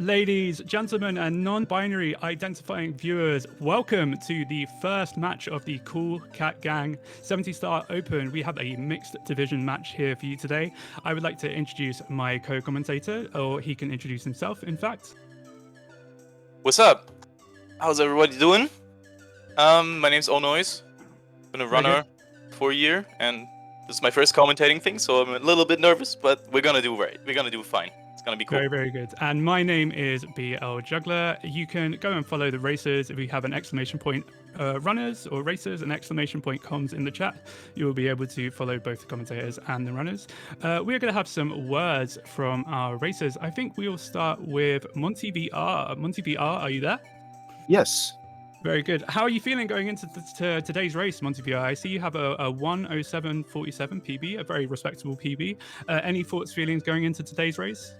Ladies, gentlemen, and non-binary identifying viewers, welcome to the first match of the Cool Cat Gang 70-star Open. We have a mixed division match here for you today. I would like to introduce my co-commentator, or he can introduce himself, in fact. What's up? How's everybody doing? My name's Onoise. Been a runner for a year, and this is my first commentating thing, so I'm a little bit nervous, but we're gonna do right. We're gonna do fine. It's gonna be cool. Very, very good. And my name is BL Juggler. You can go and follow the racers. If we have an exclamation point runners or racers and exclamation point comms in the chat, you will be able to follow both the commentators and the runners. We're going to have some words from our racers. I think we will start with MontyVR. MontyVR, are you there? Yes. Very good. How are you feeling going into today's race, MontyVR? I see you have a 1:07:47 PB, a very respectable PB. Any thoughts, feelings going into today's race?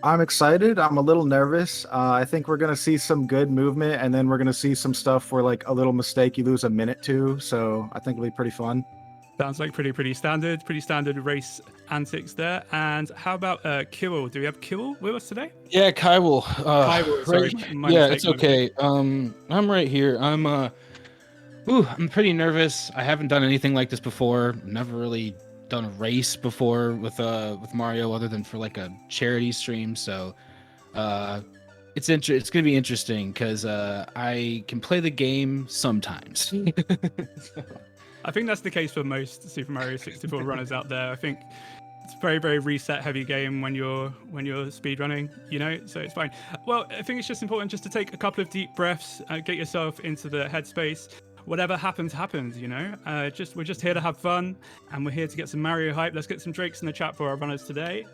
I'm excited. I'm a little nervous. I think we're going to see some good movement, and then we're going to see some stuff where, like, a little mistake, you lose a minute to. So I think it'll be pretty fun. Sounds like pretty standard race antics there. And how about Kywil? Do we have Kywil with us today? Yeah, Kywil. Kywil, sorry. My Yeah, mistake, it's okay. I'm right here. I'm pretty nervous. I haven't done anything like this before. Never really done a race before with Mario, other than for like a charity stream. So it's gonna be interesting because I can play the game sometimes. I think that's the case for most Super Mario 64 runners out there. I think it's a very, very reset heavy game when you're speedrunning, you know, so it's fine. Well, I think it's just important just to take a couple of deep breaths, get yourself into the headspace. Whatever happens, happens, you know. We're just here to have fun, and we're here to get some Mario hype. Let's get some Drakes in the chat for our runners today.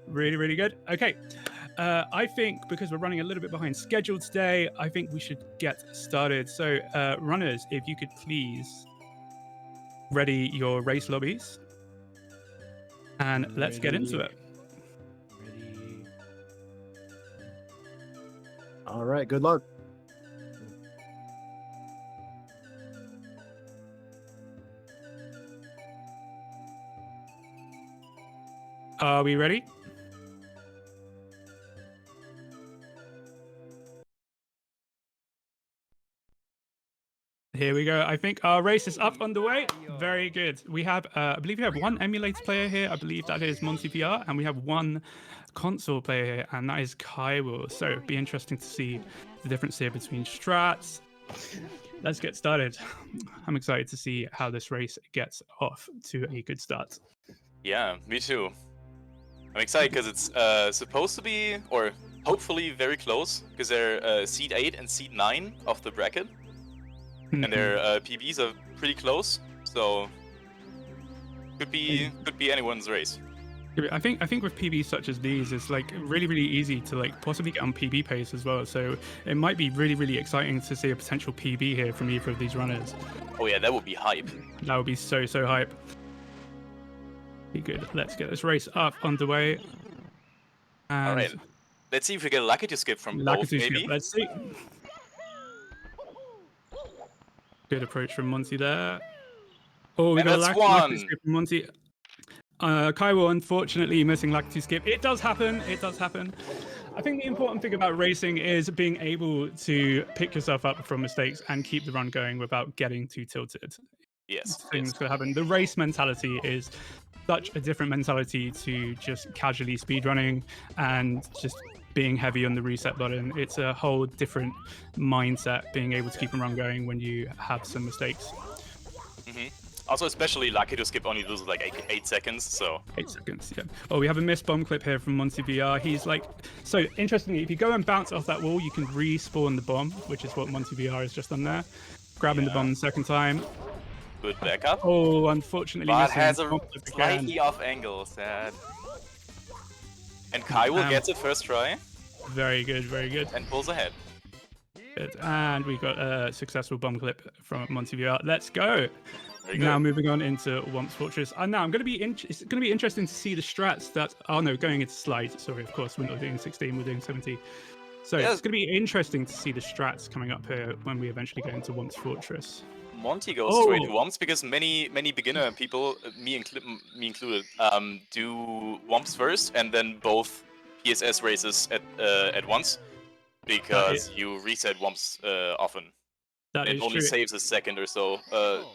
Really, really good. Okay. I think because we're running a little bit behind schedule today, I think we should get started. So, runners, if you could please ready your race lobbies, and let's get into it. Ready. All right. Good luck. Are we ready? Here we go. I think our race is up underway. Very good. We have, I believe we have one emulator player here. I believe that is MontyVR, and we have one console player here, and that is Kywil. So it'd be interesting to see the difference here between strats. Let's get started. I'm excited to see how this race gets off to a good start. Yeah, me too. I'm excited because it's supposed to be, or hopefully very close, because they're seed 8 and seed 9 of the bracket. And their PBs are pretty close, so could be anyone's race. I think with PBs such as these, it's like really, really easy to like possibly get on PB pace as well. So it might be really, really exciting to see a potential PB here from either of these runners. Oh yeah, that would be hype. That would be so hype. Be good. Let's get this race up underway. And all right, let's see if we get a lucky to skip from both. Maybe. Let's see. Good approach from Monty there. Oh, we got a lucky skip from Monty. Kywil, unfortunately, missing lucky to skip. It does happen. It does happen. I think the important thing about racing is being able to pick yourself up from mistakes and keep the run going without getting too tilted. Yes. Things could happen. The race mentality is such a different mentality to just casually speedrunning and just being heavy on the reset button. It's a whole different mindset, being able to keep a run going when you have some mistakes. Also, especially lucky to skip only loses like 8 seconds, so... 8 seconds, yeah. Oh, we have a missed bomb clip here from MontyVR. He's like... So, interestingly, if you go and bounce off that wall, you can respawn the bomb, which is what MontyVR has just done there. Grabbing the bomb the second time. Good backup. Oh, unfortunately, but has a slightly off angle, sad. And Kywil gets it first try. Very good, very good. And pulls ahead. Good. And we got a successful bomb clip from MontyVR. Let's go. Now moving on into Womps Fortress. And now it's going to be interesting to see the strats that... Oh no, going into slides. Sorry, of course, we're not doing 16, we're doing 17. So it's going to be interesting to see the strats coming up here when we eventually go into Womps Fortress. Monty goes straight to Womps because many beginner people, me included, do Womps first and then both PSS races at once, because you reset Wumps often. That It is only true. saves a second or so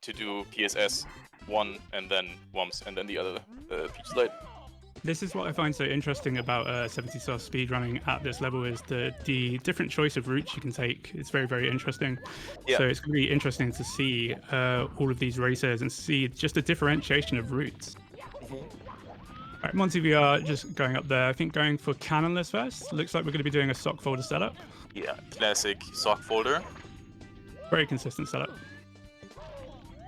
to do PSS 1 and then Wumps and then the other Peach Slide. This is what I find so interesting about 70 speedrunning at this level is the different choice of routes you can take. It's very, very interesting. Yeah. So it's going to be interesting to see all of these races and see just a differentiation of routes. All right, MontyVR just going up there. I think going for cannonless first. Looks like we're going to be doing a sock folder setup. Yeah, classic sock folder. Very consistent setup.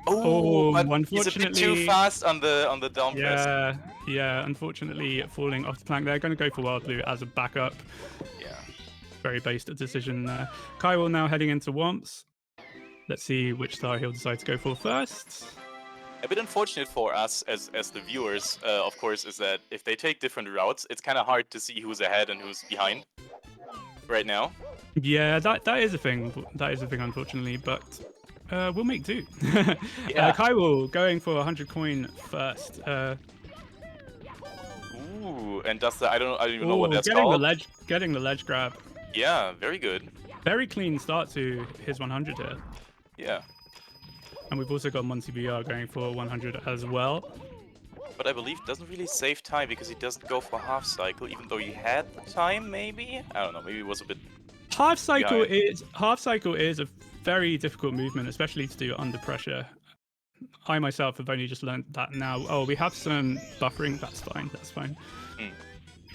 Oh, but he's a bit unfortunately, too fast on the down press. Yeah. Unfortunately, falling off the plank there. Going to go for Wild Blue as a backup. Yeah. Very based decision there. Kywil now heading into Wumps. Let's see which star he'll decide to go for first. A bit unfortunate for us as the viewers, of course, is that if they take different routes, it's kind of hard to see who's ahead and who's behind right now. Yeah, that is a thing. That is a thing, unfortunately, but we'll make do. Yeah. Kywil going for 100 coin first. Ooh, and does the I don't even know what that's called. Getting the ledge grab. Yeah, very good. Very clean start to his 100 here. Yeah. And we've also got MontyVR going for 100 as well. But I believe doesn't really save time because he doesn't go for half cycle, even though he had the time. Maybe I don't know. Maybe it was a bit. Half cycle is a very difficult movement, especially to do under pressure. I myself have only just learned that now. Oh, we have some buffering. That's fine. That's fine.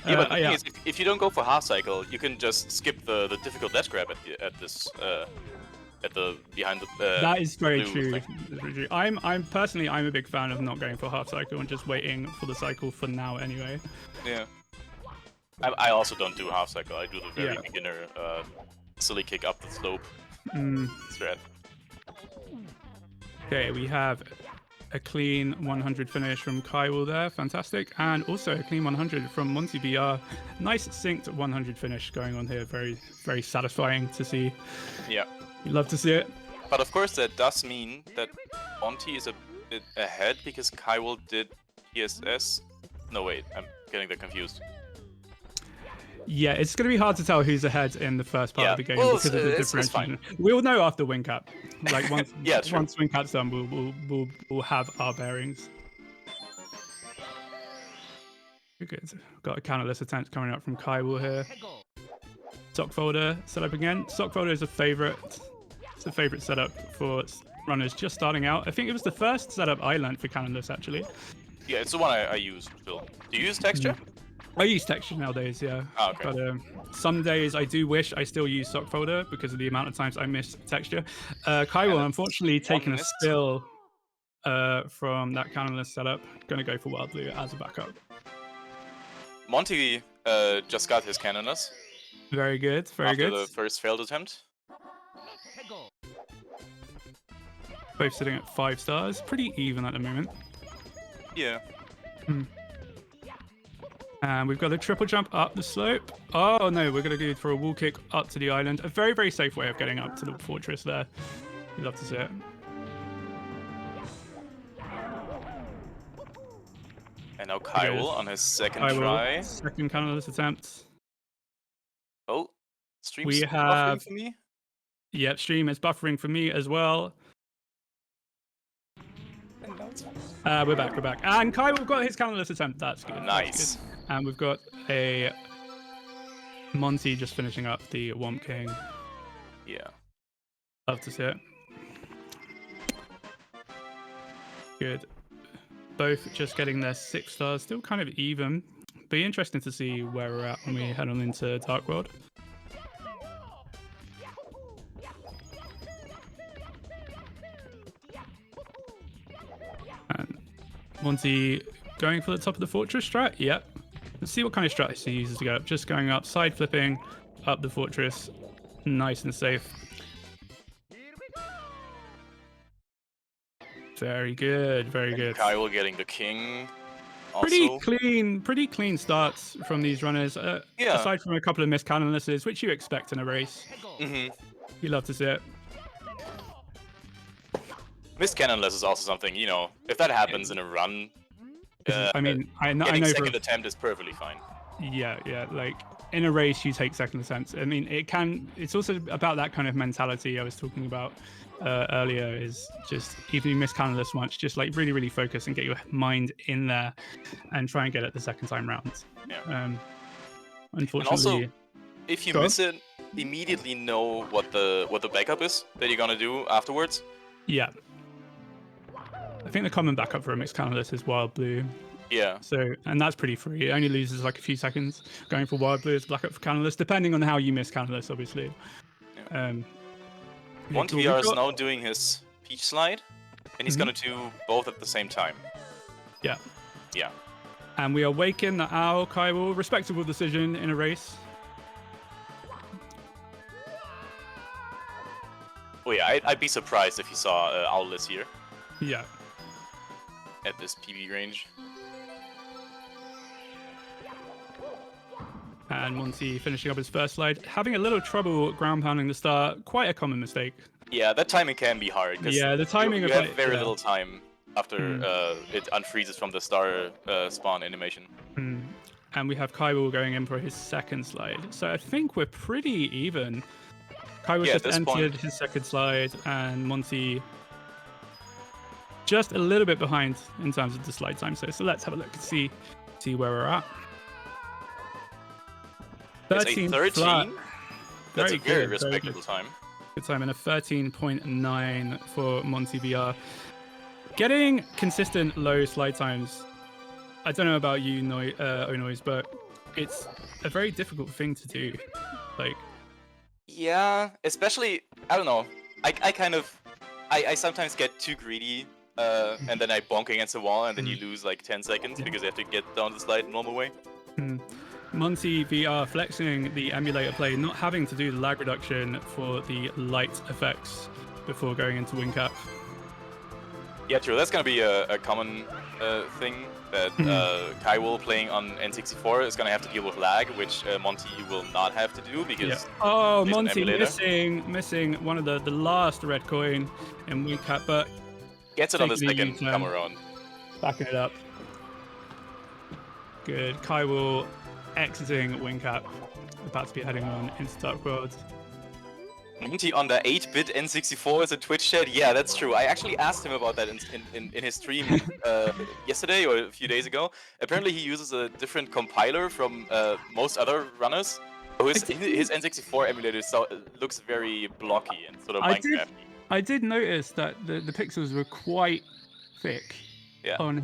Yeah, but the thing is, if you don't go for half cycle, you can just skip the difficult ledge grab behind the. That is very blue true. thing. That's very true. I'm personally a big fan of not going for half cycle and just waiting for the cycle for now anyway. Yeah. I also don't do half cycle. I do the very beginner silly kick up the slope strat. Okay, we have a clean 100 finish from Kywil there, fantastic, and also a clean 100 from MontyVR. Nice synced 100 finish going on here, very, very satisfying to see. Yeah. You love to see it. But of course, that does mean that Monty is a bit ahead because Kywil did PSS. No, wait, I'm getting that confused. Yeah, it's going to be hard to tell who's ahead in the first part of the game because of the differentiation. We'll know after win cap. Like once once win cap's done, we'll have our bearings. Good. Got a counterless attempt coming up from Kywil here. Sock folder set up again. Sock folder is a favorite. It's a favorite setup for runners just starting out. I think it was the first setup I learned for counterless actually. Yeah, it's the one I use still. Do you use texture? I use texture nowadays, yeah. Oh, okay. But some days I do wish I still use sock folder because of the amount of times I miss texture. Kywil, unfortunately, taking a spill from that counterless setup. Going to go for Wild Blue as a backup. Monty just got his cannonless. Very good, very good. After the first failed attempt. Both sitting at 5 stars. Pretty even at the moment. Yeah. And we've got a triple jump up the slope. Oh no, we're going to go for a wall kick up to the island. A very, very safe way of getting up to the fortress there. You'd love to see it. And now Kywil on his second try. Second counterless attempt. Oh, stream's we buffering for me. Yep, stream is buffering for me as well. We're back. And Kywil got his counterless attempt. That's good. Nice. That's good. And we've got a Monty just finishing up the Womp King. Yeah. Love to see it. Good. Both just getting their 6 stars. Still kind of even. Be interesting to see where we're at when we head on into Dark World. And Monty going for the top of the fortress strat? Yep. Let's see what kind of strat he uses to go up. Just going up, side flipping up the fortress. Nice and safe. Very good, very good. Kywil getting the king. Also. Pretty clean starts from these runners. Yeah. Aside from a couple of missed cannonlesses, which you expect in a race. You love to see it. Missed cannonless is also something, you know, if that happens in a run, I mean, I know getting for second attempt is perfectly fine. Yeah. Like in a race, you take second attempts. I mean, it's also about that kind of mentality I was talking about earlier. Is just even if you miss countless once, just like really focus and get your mind in there, and try and get it the second time round. Yeah. Unfortunately, and also, if you Go on. miss it, immediately know what the backup is that you're gonna do afterwards. Yeah. I think the common backup for a mixed countless is wild blue. Yeah. So, and that's pretty free. It only loses like a few seconds. Going for wild blue is backup for countless, depending on how you miss countless, obviously. Yeah. Cool. MontyVR is now doing his peach slide, and he's Mhm. gonna do both at the same time. Yeah. Yeah. And we are waking the owl, Kywil. Respectable decision in a race. Oh yeah, I'd be surprised if you saw Owless here Yeah. at this PB range. And Monty finishing up his first slide, having a little trouble ground pounding the start. Quite a common mistake. Yeah, that timing can be hard. 'Cause Yeah, the timing you of have like, very yeah. little time after it unfreezes from the star spawn animation. And we have Kywil going in for his second slide. So I think we're pretty even. Kywil Yeah, just at this entered point- his second slide, and Monty just a little bit behind in terms of the slide time. So let's have a look and see where we're at. It's a 13 13. flat. That's a very good, very respectable good. time. Good time, and a 13.9 for MontyVR. Getting consistent low slide times, I don't know about you, Onoise, but it's a very difficult thing to do. Like, Yeah, especially, I don't know. I sometimes get too greedy, and then I bonk against the wall, and then you lose like 10 seconds because you have to get down the slide normal way. MontyVR flexing the emulator play, not having to do the lag reduction for the light effects before going into wing cap. Yeah, true. That's gonna be a common thing that Kywil playing on N64 is gonna have to deal with lag, which Monty will not have to do because Oh, he's an Monty emulator. missing one of the last red coin in wing cap, but Gets it on the taking a second U-turn. come around. backing it up. Good. Kywil exiting wing cap, about to be heading on into Dark World. Monty on the 8-bit N64 is a Twitch chat. Yeah, that's true. I actually asked him about that in his stream yesterday or a few days ago. Apparently, he uses a different compiler from most other runners. So his N64 emulator looks very blocky and sort of Minecraft. I did notice that the pixels were quite thick on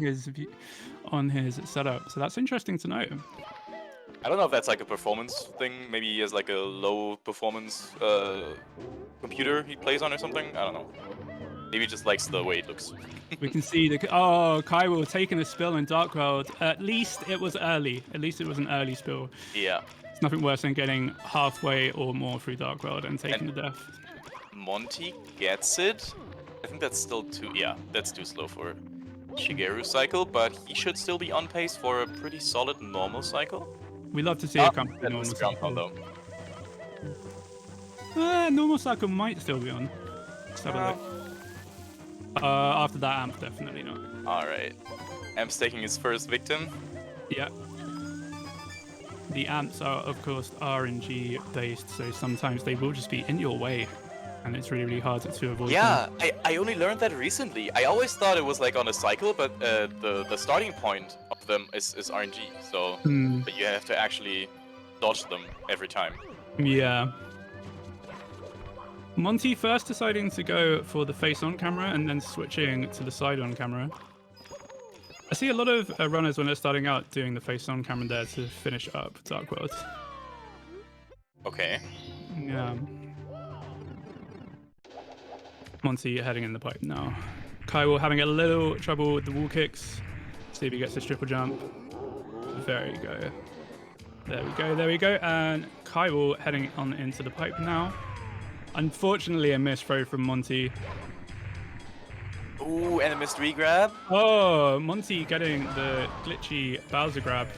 his setup, so that's interesting to know. I don't know if that's like a performance thing. Maybe he has like a low performance computer he plays on or something. I don't know. Maybe he just likes the way it looks. We can see Kywil taking a spill in Dark World. At least it was early. At least it was an early spill. Yeah. It's nothing worse than getting halfway or more through Dark World and taking the death. Monty gets it. I think that's still that's too slow for Shigeru's cycle, but he should still be on pace for a pretty solid normal cycle. We love to see a company that normal was ground cycle. pound, though. Normal cycle might still be on. Let's have a look. After that amp, definitely not. Alright. Amp's taking his first victim. Yeah. The amps are, of course, RNG based, so sometimes they will just be in your way, and it's really hard to avoid. Yeah, them. I only learned that recently. I always thought it was like on a cycle, but the starting point of them is RNG. So but you have to actually dodge them every time. Yeah. Monty first deciding to go for the face-on camera and then switching to the side-on camera. I see a lot of runners when they're starting out doing the face-on camera there to finish up Dark World. Okay. Yeah. Monty heading in the pipe now. Kywil having a little trouble with the wall kicks. See if he gets his triple jump. There we go. There we go. And Kywil heading on into the pipe now. Unfortunately, a missed throw from Monty. Ooh, and a missed re-grab. Oh, Monty getting the glitchy Bowser grab.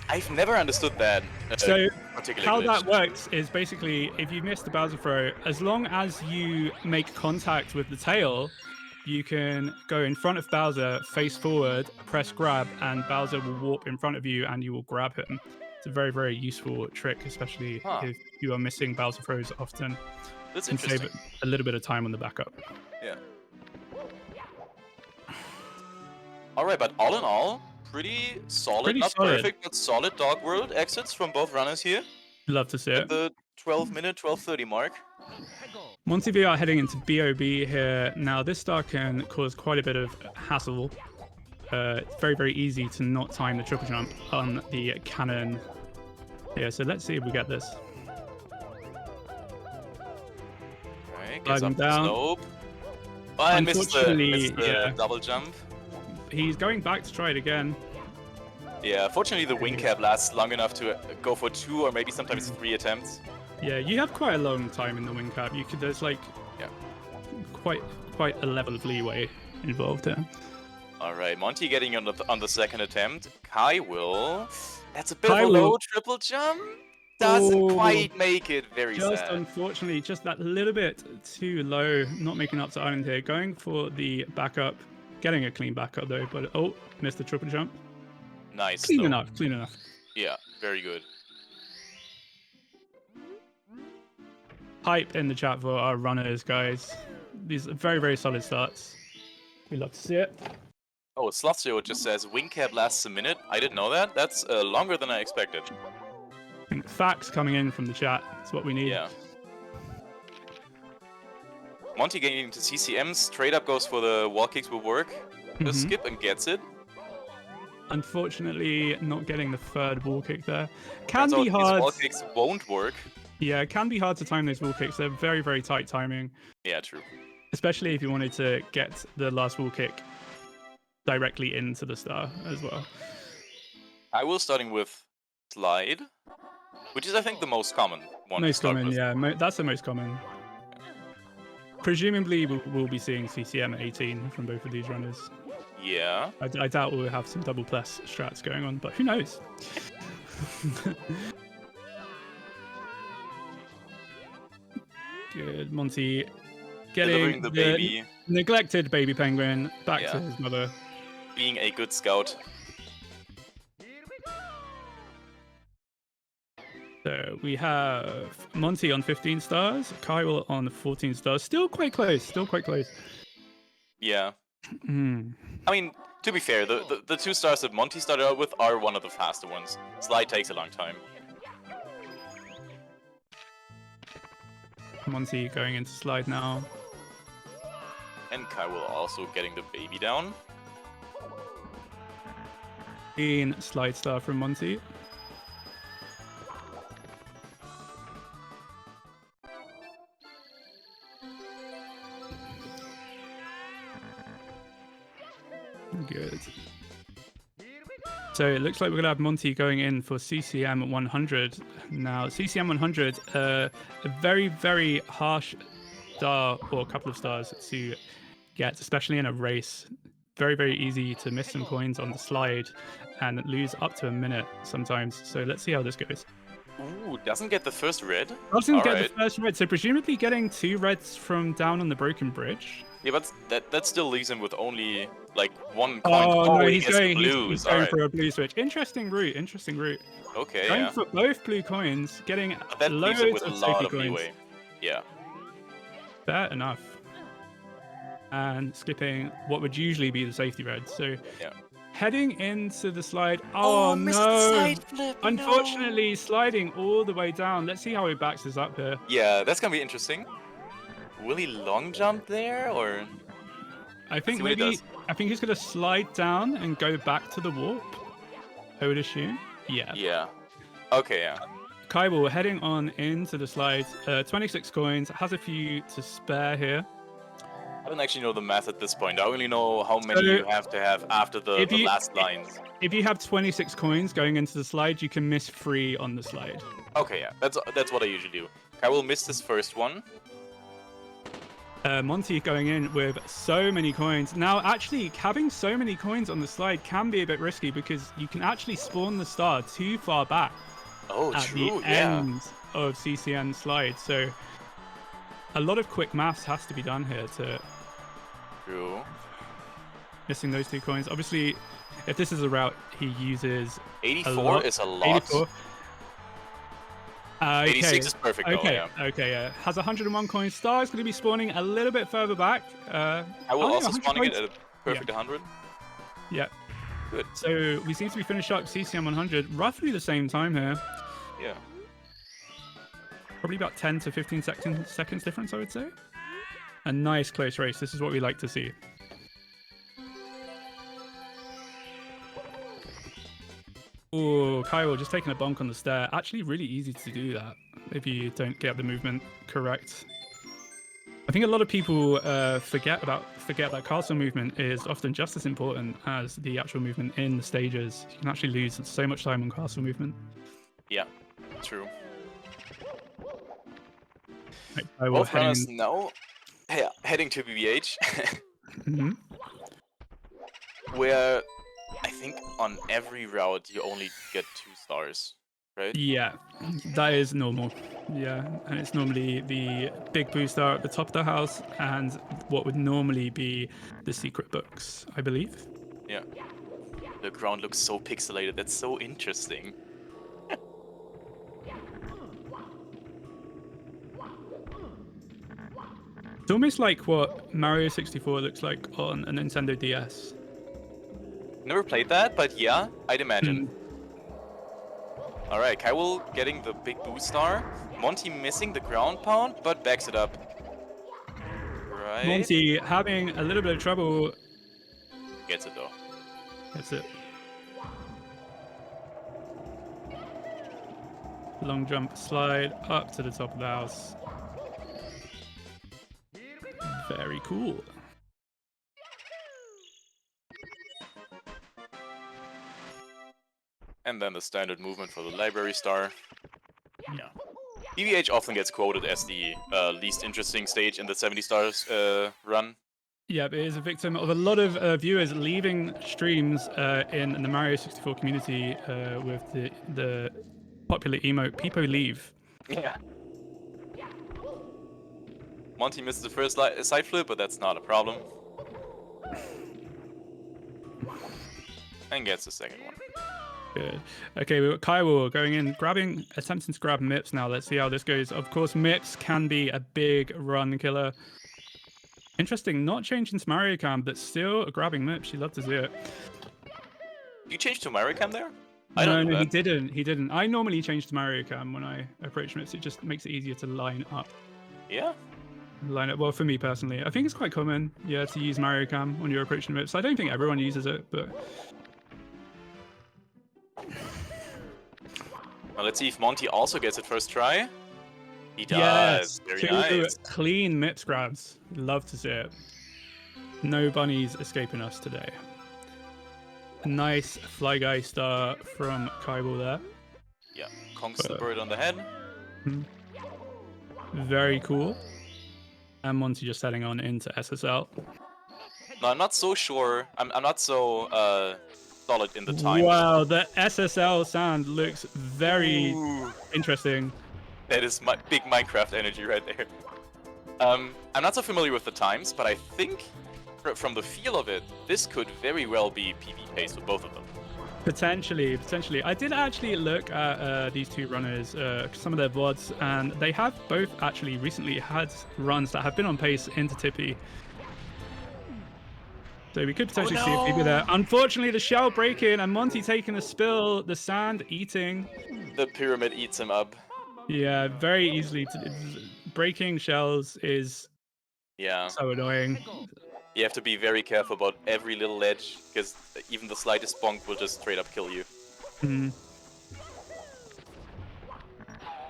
I've never understood that. So particular how glitch. that works is basically if you miss the Bowser throw, as long as you make contact with the tail, you can go in front of Bowser, face forward, press grab, and Bowser will warp in front of you and you will grab him. It's a very, very useful trick, especially if you are missing Bowser throws often. That's And interesting. save a little bit of time on the backup. Yeah. Alright, but all in all, pretty solid, not perfect, but solid Dog World exits from both runners here. Love to see At it. the 12-minute, 12:30 mark. MontyVR heading into BOB here. Now, this star can cause quite a bit of hassle. It's very, very easy to not time the triple jump on the cannon here. So let's see if we get this. Alright, gets Sliding up the down. slope. Oh, I missed the double jump. He's going back to try it again. Yeah, fortunately the wing cap lasts long enough to go for 2 or maybe sometimes 3 attempts. Yeah, you have quite a long time in the wing cap. There's like quite a level of leeway involved here. Alright, Monty getting on the second attempt. Kywil. That's a bit of a low triple jump. Doesn't quite make it. Very just sad. Unfortunately, just that little bit too low. Not making up to Island here. Going for the backup. Getting a clean backup though, but missed the triple jump. Nice. Clean enough. Yeah, very good. Hype in the chat for our runners, guys. These are very, very solid starts. We love to see it. Oh, Slothzio just says wing cap lasts a minute. I didn't know that. That's longer than I expected. Facts coming in from the chat. That's what we need. Yeah. Monty getting to CCM, straight up goes for the wall kicks will work. The skip and gets it. Unfortunately, not getting the third wall kick there. Can be hard. These wall kicks won't work. Yeah, it can be hard to time those wall kicks. They're very, very tight timing. Yeah, true. Especially if you wanted to get the last wall kick directly into the star as well. I will starting with slide, which is I think the most common one. Most common, yeah. That's the most common. Presumably, we'll be seeing CCM at 18 from both of these runners. Yeah. I doubt we'll have some double plus strats going on, but who knows? Good, Monty getting the neglected baby penguin back to his mother. Being a good scout. So we have Monty on 15 stars, Kywil on 14 stars. Still quite close. Yeah. I Mm. mean, to be fair, the 2 stars that Monty started out with are one of the faster ones. Slide takes a long time. Monty going into slide now. And Kywil also getting the baby down. In slide star from Monty. Good. So it looks like we're gonna have Monty going in for CCM 100 now. CCM 100, a very, very harsh star or a couple of stars to get, especially in a race. Very, very easy to miss some coins on the slide and lose up to a minute sometimes. So let's see how this goes. Ooh, doesn't get the first red. Doesn't get the first red, so presumably getting 2 reds from down on the broken bridge. Yeah, but that still leaves him with only like 1 coin. Oh no, he's going for a blue switch. Interesting route. Okay, going for both blue coins, getting that loads leaves him with of a safety lot of coins. leeway. Yeah. Fair enough. And skipping what would usually be the safety red. So heading into the slide. Oh no! Slide flip, Unfortunately, sliding all the way down. Let's see how he backs this up here. Yeah, that's gonna be interesting. Will he long jump there, or? I think he's gonna slide down and go back to the warp. I would assume. Yeah. Yeah. Okay. Yeah. Kywil heading on into the slide. 26 coins. Has a few to spare here. I don't actually know the math at this point. I only know how many you have to have after the last lines. If you have 26 coins going into the slide, you can miss 3 on the slide. Okay, yeah, that's what I usually do. Kywil missed his first one. Monty going in with so many coins. Now, actually, having so many coins on the slide can be a bit risky because you can actually spawn the star too far back at the end of CCN slide. So a lot of quick maths has to be done here to True. Missing those 2 coins. Obviously, if this is a route, he uses 84 is a lot. 84. Okay. 86 is perfect though, Okay, yeah. okay, yeah. Has 101 coins. Star is going to be spawning a little bit further back. I will only also 100 spawning it coins. at a perfect 100. Yeah. Good. So we seem to be finished up CCM 100 roughly the same time here. Yeah. Probably about 10 to 15 seconds difference, I would say. A nice close race. This is what we like to see. Oh, Kywil just taking a bonk on the stair. Actually, really easy to do that if you don't get the movement correct. I think a lot of people forget that castle movement is often just as important as the actual movement in the stages. You can actually lose so much time on castle movement. Yeah, true. Right, Both runners now heading to BBH. Mm-hmm. Where I think on every route you only get 2 stars, right? Yeah, that is normal. Yeah, and it's normally the big booster at the top of the house and what would normally be the secret books, I believe. Yeah. The ground looks so pixelated. That's so interesting. It's almost like what Mario 64 looks like on a Nintendo DS. Never played that, but yeah, I'd imagine. Alright, Kywil getting the big boost star. Monty missing the ground pound, but backs it up. Right. Monty having a little bit of trouble. Gets it though. That's it. Long jump slide up to the top of the house. Very cool. And then the standard movement for the library star. Yeah. BBH often gets quoted as the least interesting stage in the 70 stars run. Yeah, it is a victim of a lot of viewers leaving streams in the Mario 64 community with the popular emote Peepo Leave. Yeah. Monty missed the first side flip, but that's not a problem. And gets the second one. Good. Okay, we've got Kywil going in, attempting to grab Mips now. Let's see how this goes. Of course, Mips can be a big run killer. Interesting, not changing to Mario Cam, but still grabbing Mips. You love to see it. You changed to Mario Cam there? No, he didn't. I normally change to Mario Cam when I approach Mips. It just makes it easier to line up. Yeah. Well, for me personally, I think it's quite common, yeah, to use Mario Cam when you're approaching Mips. I don't think everyone uses it, but... Now let's see if Monty also gets it first try. He does. Yes, Very two nice. clean Mips grabs. Love to see it. No bunnies escaping us today. A nice Fly Guy star from Kywil there. Yeah, conks the bird on the head. Very cool. And Monty just heading on into SSL. No, I'm not so sure. I'm not so solid in the time. Wow, the SSL sound looks very interesting. That is my big Minecraft energy right there. I'm not so familiar with the times, but I think from the feel of it, this could very well be PV pace with both of them. Potentially. I did actually look at these two runners, some of their VODs, and they have both actually recently had runs that have been on pace into Tippy. So we could potentially see a PB there. Unfortunately, the shell breaking and Monty taking a spill, the sand eating. The pyramid eats him up. Yeah, very easily. Breaking shells is so annoying. You have to be very careful about every little ledge, because even the slightest bonk will just straight up kill you.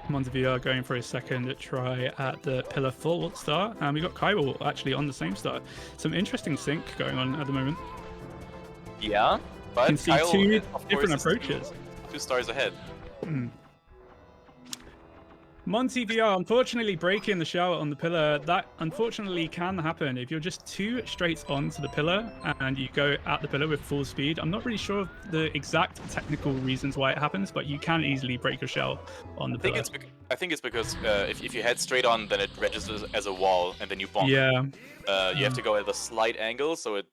MontyVR going for his second try at the pillar full star, and we got Kywil actually on the same start. Some interesting sync going on at the moment. Yeah, but you can see Kyle, two of different course, approaches. Two stars ahead. MontyVR, unfortunately breaking the shell on the pillar, that unfortunately can happen if you're just too straight onto the pillar and you go at the pillar with full speed. I'm not really sure of the exact technical reasons why it happens, but you can easily break your shell on the pillar. I think it's because if you head straight on, then it registers as a wall, and then you bonk. Yeah. You have to go at a slight angle, so it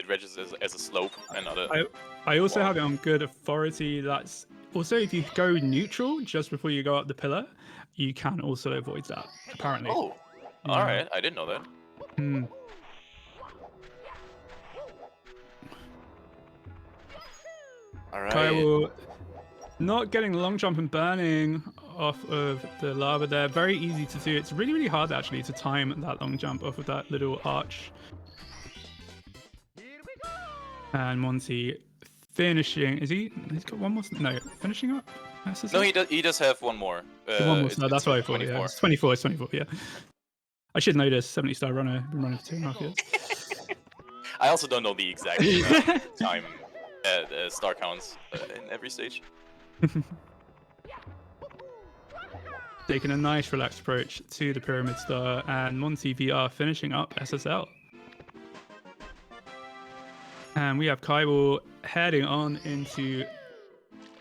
registers as a slope and not a. I also wall. have it on good authority. That's also if you go neutral just before you go up the pillar, you can also avoid that. Apparently. Oh, Yeah. all right. I didn't know that. Hmm. All right. Kywil not getting long jump and burning off of the lava there. Very easy to do. It's really, really hard actually to time that long jump off of that little arch. And Monty finishing. Is he? He's got one more. No, finishing up. No, he does have one more. One more star. That's what I thought. 24. Yeah, it's 24. It's 24. Yeah. I should know this. 70-star runner. Been running for 2.5 years. I also don't know the exact time star counts in every stage. Taking a nice relaxed approach to the pyramid star, and MontyVR finishing up SSL. And we have Kywil heading on into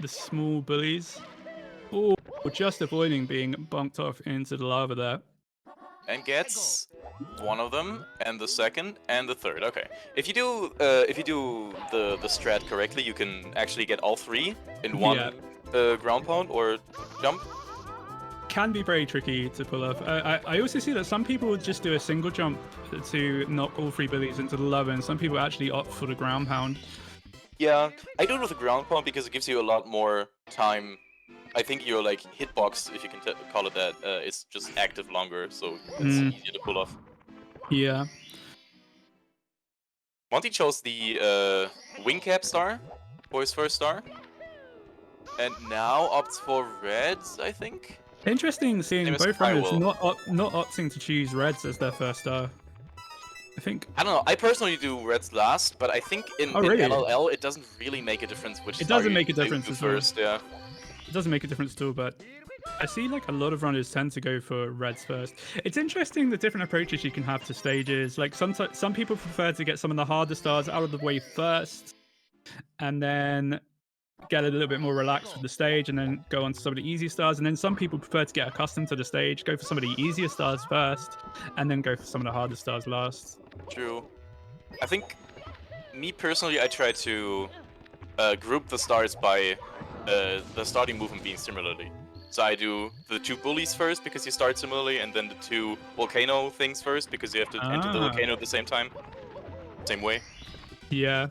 the small bullies. Oh, just avoiding being bumped off into the lava there. And gets one of them, and the second, and the third. Okay. If you do the strat correctly, you can actually get all three in one ground pound or jump. Can be very tricky to pull off. I also see that some people just do a single jump to knock all three bullies into the lava, and some people actually opt for the ground pound. Yeah, I do it with the ground pound because it gives you a lot more time. I think your like hitbox, if you can call it that, is just active longer, so it's easier to pull off. Yeah. Monty chose the wing cap star for his first star, and now opts for reds, I think. Interesting seeing both runners not opting to choose reds as their first star. I think. I don't know. I personally do reds last, but I think in LLL it doesn't really make a difference which. It doesn't make a difference at first. Yeah. It doesn't make a difference at all, but I see like a lot of runners tend to go for reds first. It's interesting the different approaches you can have to stages. Like some people prefer to get some of the harder stars out of the way first, and then get a little bit more relaxed with the stage, and then go on to some of the easy stars. And then some people prefer to get accustomed to the stage, go for some of the easier stars first, and then go for some of the harder stars last. True. I think, me personally, I try to group the stars by the starting movement being similarly. So I do the two bullies first because you start similarly, and then the two volcano things first because you have to enter the volcano at the same time. Same way. Yeah.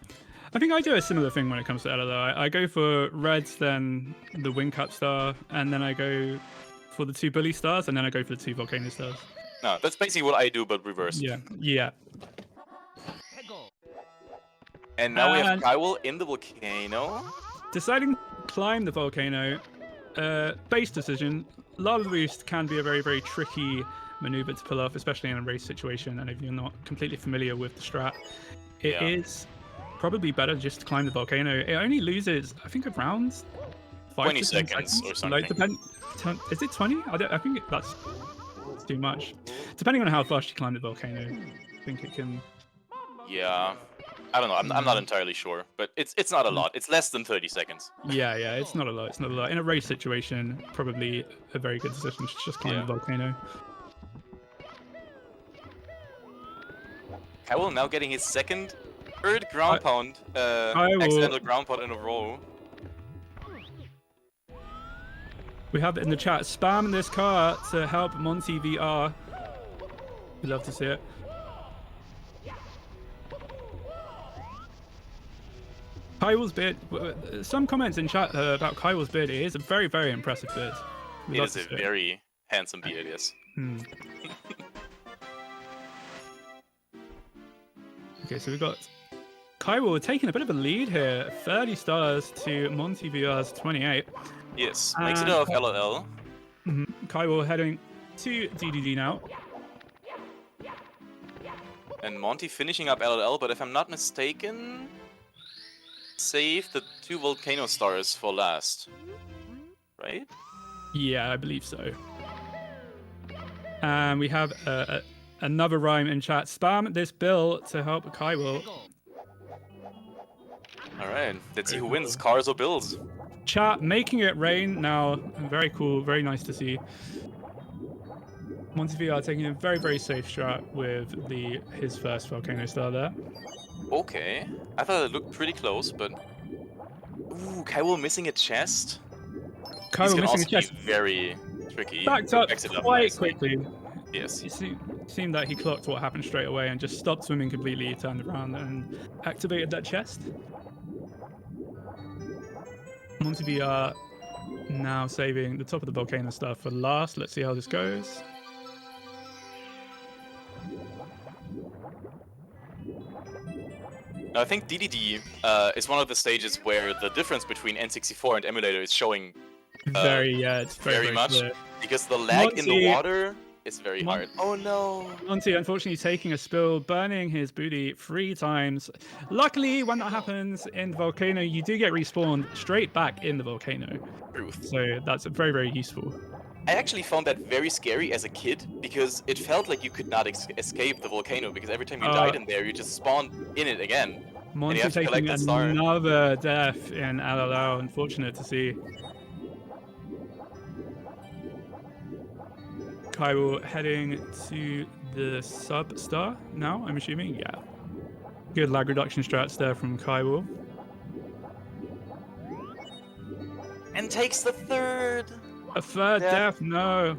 I think I do a similar thing when it comes to LLO. I go for reds, then the wing cap star, and then I go for the two bully stars, and then I go for the two volcano stars. No, that's basically what I do, but reversed. Yeah, yeah. And now we have Kywil in the volcano. Deciding to climb the volcano, base decision. Lava boost can be a very, very tricky maneuver to pull off, especially in a race situation, and if you're not completely familiar with the strat. It is probably better just to climb the volcano. It only loses, I think, around 20 seconds or something. Like, is it 20? I think that's too much. Depending on how fast you climb the volcano, I think it can. Yeah, I don't know. I'm not entirely sure, but it's not a lot. It's less than 30 seconds. Yeah, it's not a lot. It's not a lot. In a race situation, probably a very good decision to just climb the volcano. Kywil now getting his third ground pound, accidental ground pound in a row. We have it in the chat. Spam this car to help MontyVR. We'd love to see it. Kywil's beard. Some comments in chat about Kywil's beard. It is a very, very impressive beard. It is a very handsome beard, yes. Okay, so we've got Kywil taking a bit of a lead here. 30 stars to MontyVR's 28. Yes, makes it off LLL. Kywil heading to DDD now. And Monty finishing up LLL, but if I'm not mistaken, save the two volcano stars for last, right? Yeah, I believe so. And we have another rhyme in chat. Spam this bill to help Kywil. All right, let's see who wins, cars or bills. Chat making it rain now. Very cool. Very nice to see. MontyVR taking a very, very safe strat with his first volcano star there. Okay, I thought it looked pretty close, but ooh, Kywil missing a chest. Kywil missing a chest. Be very tricky. Backed up quite quickly. Yes. It seemed that he clocked what happened straight away and just stopped swimming completely, turned around and activated that chest. MontyVR now saving the top of the volcano star for last. Let's see how this goes. Now, I think DDD is one of the stages where the difference between N64 and emulator is showing it's very much clear. Because the lag in the water is very hard. Oh no! Monty unfortunately taking a spill, burning his booty 3 times. Luckily, when that happens in the volcano, you do get respawned straight back in the volcano. Truth. So that's very, very useful. I actually found that very scary as a kid because it felt like you could not escape the volcano because every time you died in there, you just spawned in it again. Monty taking another death in LLL. Unfortunate to see. Kywil heading to the sub star now, I'm assuming. Yeah. Good lag reduction strats there from Kywil. And takes the third. A third death, no.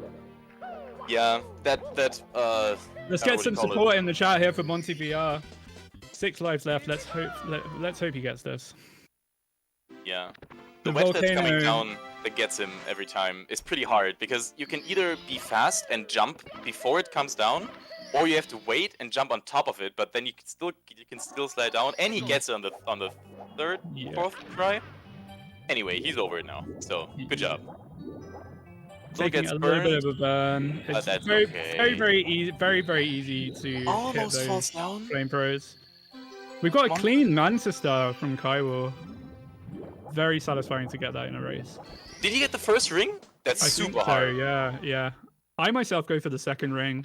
Yeah, Let's get some support in the chat here for MontyVR. 6 lives left. Let's hope he gets this. Yeah. The wedge that's coming down that gets him every time is pretty hard because you can either be fast and jump before it comes down, or you have to wait and jump on top of it. But then you can still slide down, and he gets it on the third, fourth try. Anyway, he's over it now. So good job. Taking a little bit of a burn. It's very easy to almost hit falls those down. flame pros. We've got a clean Manta star from Kywil. Very satisfying to get that in a race. Did he get the first ring? That's super hard. Yeah. I myself go for the second ring.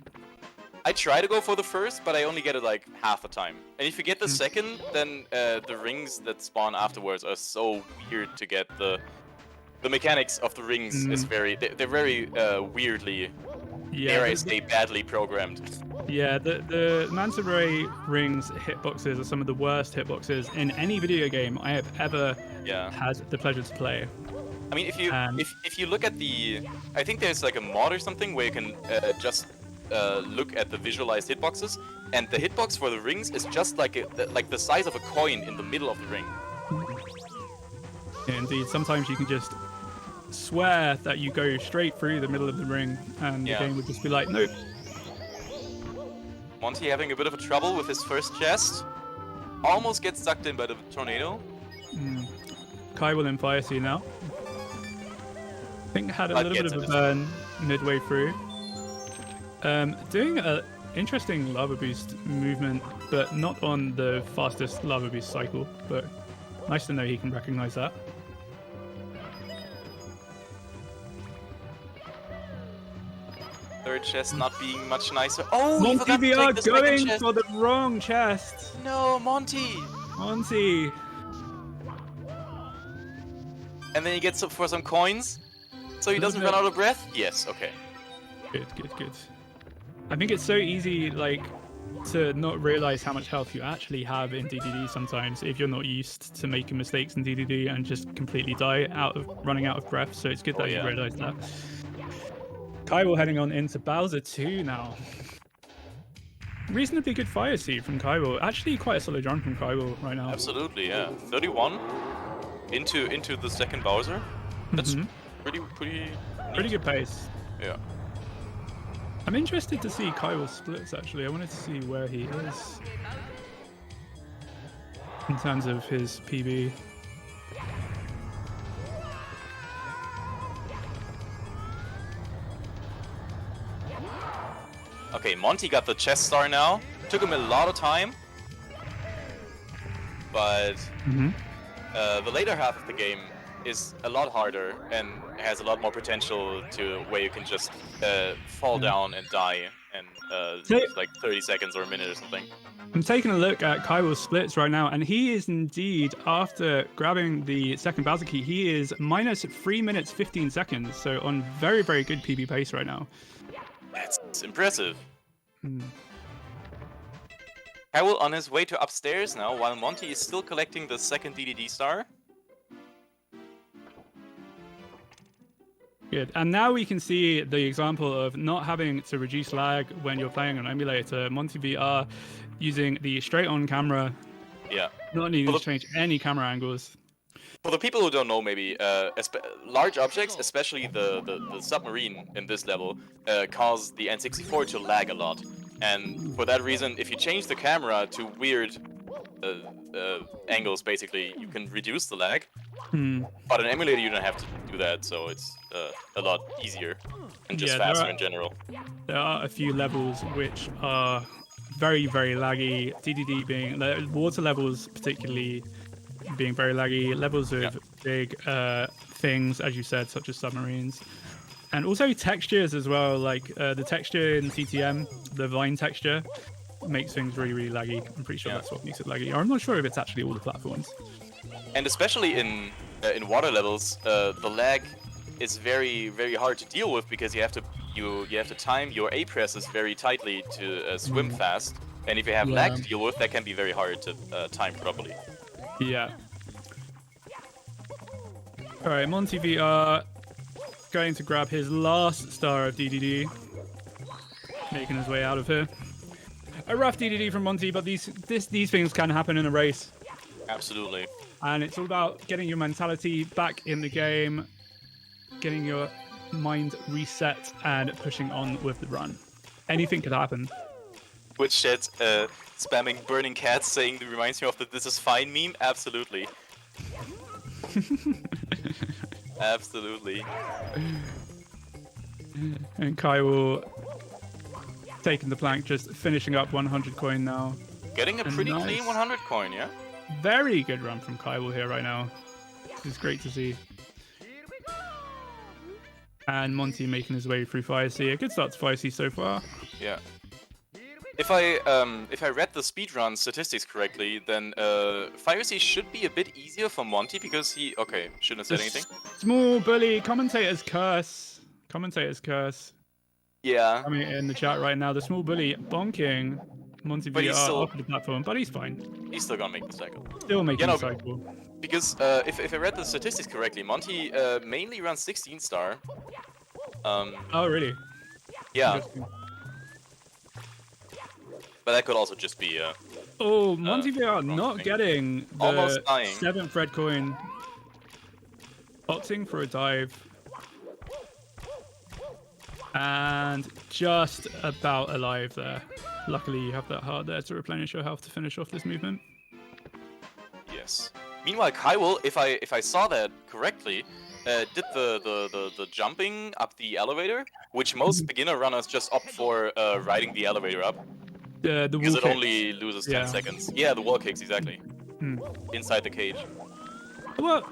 I try to go for the first, but I only get it like half the time. And if you get the second, then the rings that spawn afterwards are so weird to get. The mechanics of the rings is they're very weirdly, dare I say, badly programmed. Yeah, the Manta Ray rings hitboxes are some of the worst hitboxes in any video game I have ever had the pleasure to play. I mean, if you look at I think there's like a mod or something where you can just look at the visualized hitboxes, and the hitbox for the rings is just like the size of a coin in the middle of the ring. Yeah, indeed, sometimes you can just swear that you go straight through the middle of the ring, and the game would just be like, nope. Monty having a bit of a trouble with his first chest. Almost gets sucked in by the tornado. Kywil in Fire Sea now. I think had a little bit of a burn midway through. Doing an interesting lava boost movement, but not on the fastest lava boost cycle. But nice to know he can recognize that. Third chest not being much nicer. Oh, MontyVR going for the wrong chest. No, Monty. And then he gets up for some coins, so he doesn't run out of breath. Yes. Okay. Good. I think it's so easy, like, to not realize how much health you actually have in DDD sometimes if you're not used to making mistakes in DDD and just completely die running out of breath. So it's good that you realize that. Kywil heading on into Bowser 2 now. Reasonably good fire seed from Kywil. Actually, quite a solid run from Kywil right now. Absolutely, yeah. 31 into the second Bowser. That's pretty good pace. Yeah. I'm interested to see Kywil's splits. Actually, I wanted to see where he is in terms of his PB. Okay, Monty got the chest star now. Took him a lot of time. But the later half of the game, is a lot harder and has a lot more potential to where you can just fall down and die and lose like 30 seconds or a minute or something. I'm taking a look at Kywil's splits right now, and he is indeed, after grabbing the second Bowser key, he is minus 3 minutes 15 seconds. So on very, very good PB pace right now. That's impressive. Kywil on his way to upstairs now, while Monty is still collecting the second DDD star. Good. And now we can see the example of not having to reduce lag when you're playing on emulator. MontyVR using the straight-on camera. Yeah. Not needing to change any camera angles. For the people who don't know, maybe, large objects, especially the submarine in this level, cause the N64 to lag a lot. And for that reason, if you change the camera to weird angles, basically, you can reduce the lag. But in emulator, you don't have to do that, so it's a lot easier and just faster in general. There are a few levels which are very, very laggy. DDD being water levels, particularly being very laggy. Levels of big things, as you said, such as submarines. And also textures as well, like the texture in CTM, the vine texture, makes things really, really laggy. I'm pretty sure that's what makes it laggy. Or I'm not sure if it's actually all the platforms. And especially in water levels, the lag is very, very hard to deal with because you have to time your A presses very tightly to swim fast. And if you have lag to deal with, that can be very hard to time properly. Yeah. All right, MontyVR going to grab his last star of DDD, making his way out of here. A rough DDD from Monty, but these things can happen in a race. Absolutely. And it's all about getting your mentality back in the game, getting your mind reset, and pushing on with the run. Anything could happen. Which chat spamming burning cats saying that reminds me of the "This is fine" meme? Absolutely. Absolutely. And Kywil taking the plank, just finishing up 100 coin now. Getting a pretty clean 100 coin, yeah? Very good run from Kywil here right now. It's great to see. And Monty making his way through Fire Sea. A good start to Fire Sea so far. Yeah. If I read the speedrun statistics correctly, then Fire Sea should be a bit easier for Monty because he... Okay, shouldn't have said anything. Small bully, commentator's curse. Commentator's curse. Yeah. I mean, in the chat right now, the small bully bonking MontyVR off the platform, but he's fine. He's still gonna make the cycle. Still making the cycle. Because if I read the statistics correctly, Monty mainly runs 16 star. Oh, really? Yeah. But that could also just be oh, MontyVR not getting the almost dying. 7th red coin. Opting for a dive. And just about alive there. Luckily, you have that heart there to replenish your health to finish off this movement. Yes. Meanwhile, Kywil, if I saw that correctly, did the jumping up the elevator, which most beginner runners just opt for riding the elevator up. The because wall it only loses 10 seconds. Yeah, the wall kicks, exactly. Inside the cage. Well,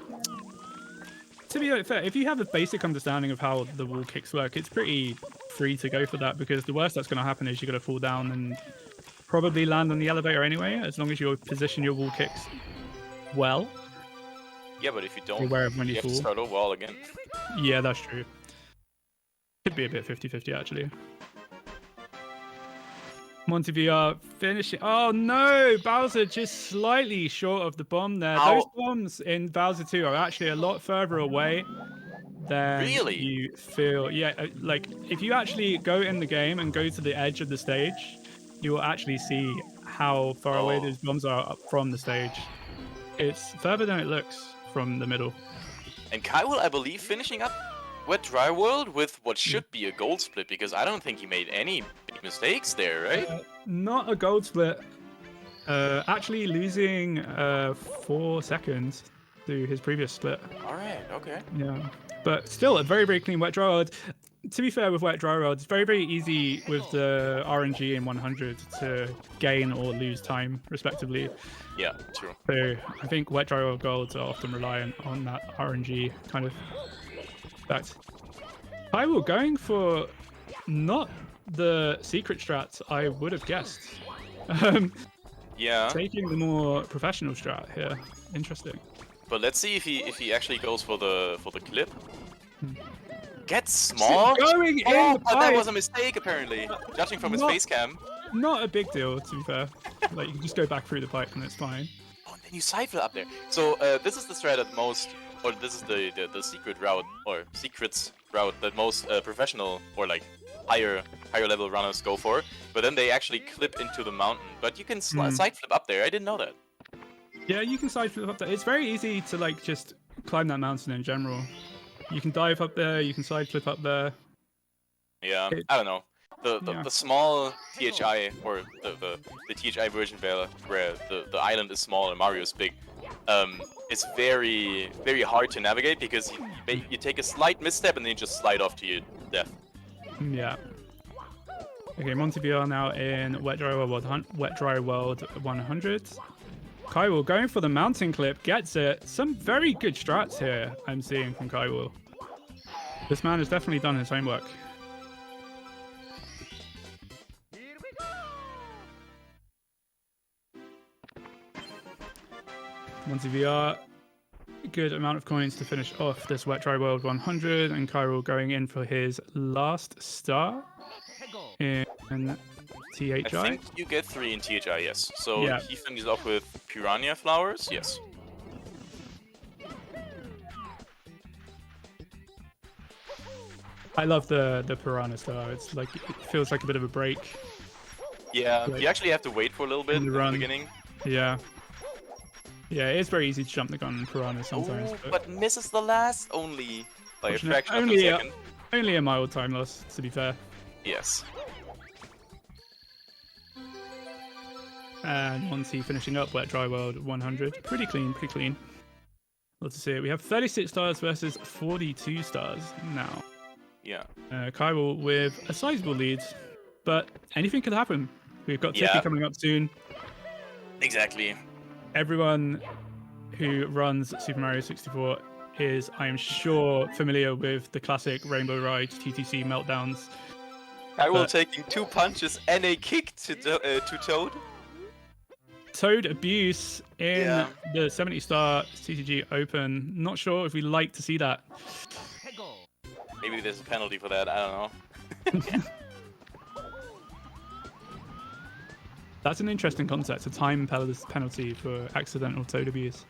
to be fair, if you have a basic understanding of how the wall kicks work, it's pretty free to go for that, because the worst that's going to happen is you're going to fall down and probably land on the elevator anyway, as long as you position your wall kicks well. Yeah, but if you don't, aware of when you have fall. to start over all again. Yeah, that's true. Could be a bit 50-50 actually. MontyVR finishing. Oh no! Bowser just slightly short of the bomb there. Ow. Those bombs in Bowser 2 are actually a lot further away than you feel. Yeah, like if you actually go in the game and go to the edge of the stage, you will actually see how far away those bombs are up from the stage. It's further than it looks from the middle. And Kywil, I believe, finishing up Wet Dry World with what should be a gold split, because I don't think he made any big mistakes there, right? Not a gold split. Actually losing 4 seconds to his previous split. Alright, okay. Yeah. But still a very, very clean Wet Dry World. to be fair with Wet Dry World, it's very, very easy with the RNG in 100 to gain or lose time, respectively. Yeah, true. So I think Wet Dry World golds are often reliant on that RNG kind of fact. Kywil going for not the secret strats I would have guessed. Yeah. Taking the more professional strat here. Interesting. But let's see if he actually goes for the clip. Get small. Going in Oh, the but that pipe. was a mistake apparently, judging from his face cam. Not a big deal, to be fair. Like, you can just go back through the pipe and it's fine. Oh, and then you side flip up there. So this is the strat that most, or this is the secret route or secrets route that most professional or like higher level runners go for. But then they actually clip into the mountain. But you can side flip up there. I didn't know that. Yeah, you can side flip up there. It's very easy to like just climb that mountain in general. You can dive up there, you can side flip up there. Yeah, I don't know. The small THI or the THI version where the island is small and Mario is big, it's very hard to navigate because you take a slight misstep and then you just slide off to your death. Yeah. Okay, MontyVR now in Wet Dry World 100. Kywil going for the mountain clip, gets it. Some very good strats here I'm seeing from Kywil. This man has definitely done his homework. MontyVR, good amount of coins to finish off this Wet Dry World 100, and Kywil going in for his last star in THI. I think you get 3 in THI, yes. So Yeah. he finishes off with Piranha Flowers, yes. I love the Piranha star. It's like, it feels like a bit of a break. Yeah, Like, you actually have to wait for a little bit in in the the run. beginning. Yeah. Yeah, it's very easy to jump the gun on Piranha sometimes. Oh, but misses the last only by a fraction of a only, second. only a mild time loss, to be fair. Yes. And Monty finishing up Wet Dry World 100. Pretty clean, pretty clean. Let's see. We have 36 stars versus 42 stars now. Yeah. Kywil with a sizable lead, but anything could happen. We've got Tippy Yeah. coming up soon. Exactly. Everyone who runs Super Mario 64 is, I am sure, familiar with the classic Rainbow Ride TTC meltdowns. Kywil taking 2 punches and a kick to Toad. Toad abuse in Yeah. the 70-star CCG Open. Not sure if we like to see that. Maybe there's a penalty for that, I don't know. That's an interesting concept, a time penalty for accidental Toad abuse.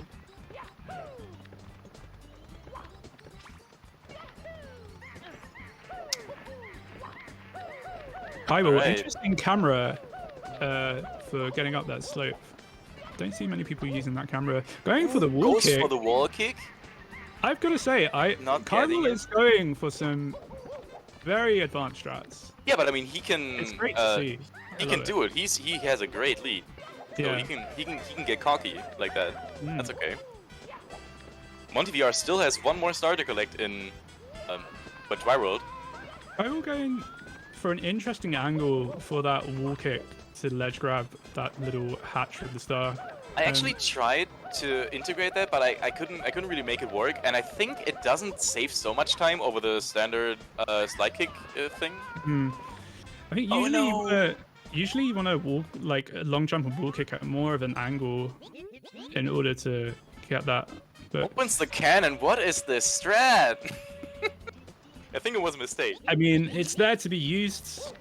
Kywil, Alright. interesting camera for getting up that slope. Don't see many people using that camera. Going for the wall Goes kick. for the wall kick. I've got to say, Not getting Kywil it. is going for some very advanced strats. Yeah, but I mean, he can. It's great to see. He can do it. He has a great lead. So Yeah. he can get cocky like that. Mm. That's okay. MontyVR still has 1 more star to collect in Wet Dry World. Kywil going for an interesting angle for that wall kick to ledge grab that little hatch with the star. I actually tried to integrate that, but I couldn't really make it work, and I think it doesn't save so much time over the standard slide kick thing. I think Oh, usually no. usually you want to walk like a long jump and wall kick at more of an angle in order to get that. But Opens the cannon. What is this strat? I think it was a mistake. I mean, it's there to be used.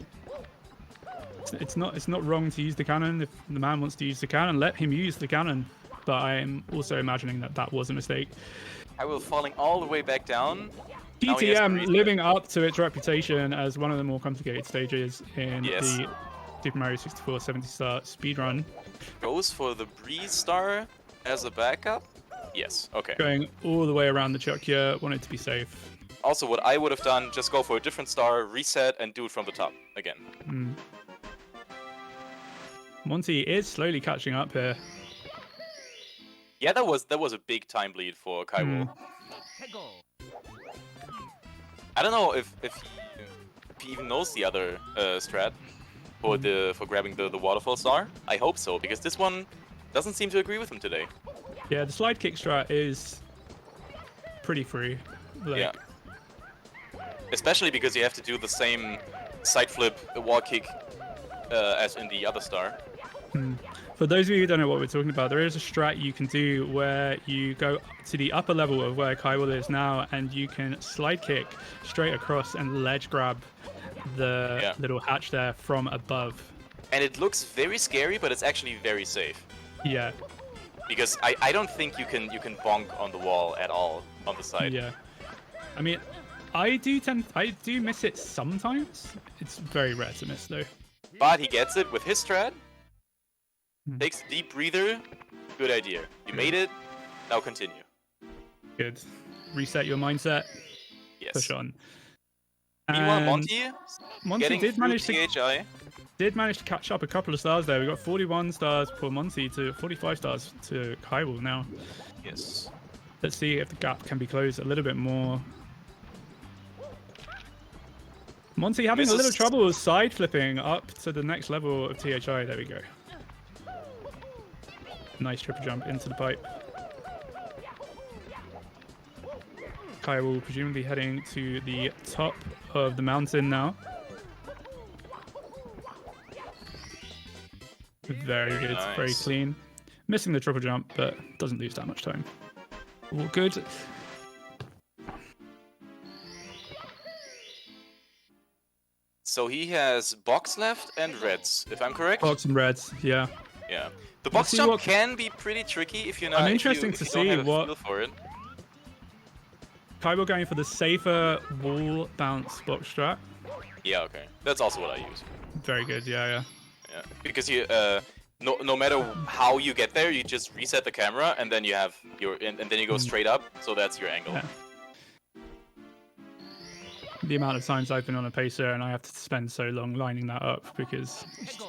It's not wrong to use the cannon. If the man wants to use the cannon, let him use the cannon. But I am also imagining that that was a mistake. Kywil falling all the way back down. Now he has to TTM reset. living up to its reputation as one of the more complicated stages in Yes. the Super Mario 64 70-star speedrun. Goes for the Breeze Star as a backup. Yes. Okay. Going all the way around the chuck here, wanted to be safe. Also, what I would have done, just go for a different star, reset, and do it from the top again. Monty is slowly catching up here. Yeah, that was a big time bleed for Kywil. I don't know if he he even knows the other strat for grabbing the waterfall star. I hope so, because this one doesn't seem to agree with him today. Yeah, the slide kick strat is pretty free. Like, Yeah. Especially because you have to do the same side flip wall kick as in the other star. For those of you who don't know what we're talking about, there is a strat you can do where you go to the upper level of where Kywil is now, and you can slide kick straight across and ledge grab the little hatch there from above. And it looks very scary, but it's actually very safe. Yeah. Because I don't think you can bonk on the wall at all on the side. Yeah. I mean, I do miss it sometimes. It's very rare to miss though. But he gets it with his strat. Takes a deep breather. Good idea. You made it. Now continue. Good. Reset your mindset. Yes. Push on. Meanwhile, And Monty did manage to THI. catch up a couple of stars there. We got 41 stars for Monty to 45 stars to Kywil now. Yes. Let's see if the gap can be closed a little bit more. Monty having a little trouble side flipping up to the next level of THI. There we go. Nice triple jump into the pipe. Kywil presumably heading to the top of the mountain now. Very good, Nice. very clean. Missing the triple jump, but doesn't lose that much time. All good. So he has box left and reds, if I'm correct. Box and reds, yeah. Yeah. The box see jump what- can be pretty tricky if you're not. I'm if you- interested if to you don't see have a what- feel for it. Kywil going for the safer wall bounce box strat. Yeah. Okay. That's also what I use. Very good, yeah. Yeah. Because you no matter how you get there, you just reset the camera and then you have and then you go straight up. So that's your angle. Yeah. The amount of times I've been on a pacer and I have to spend so long lining that up because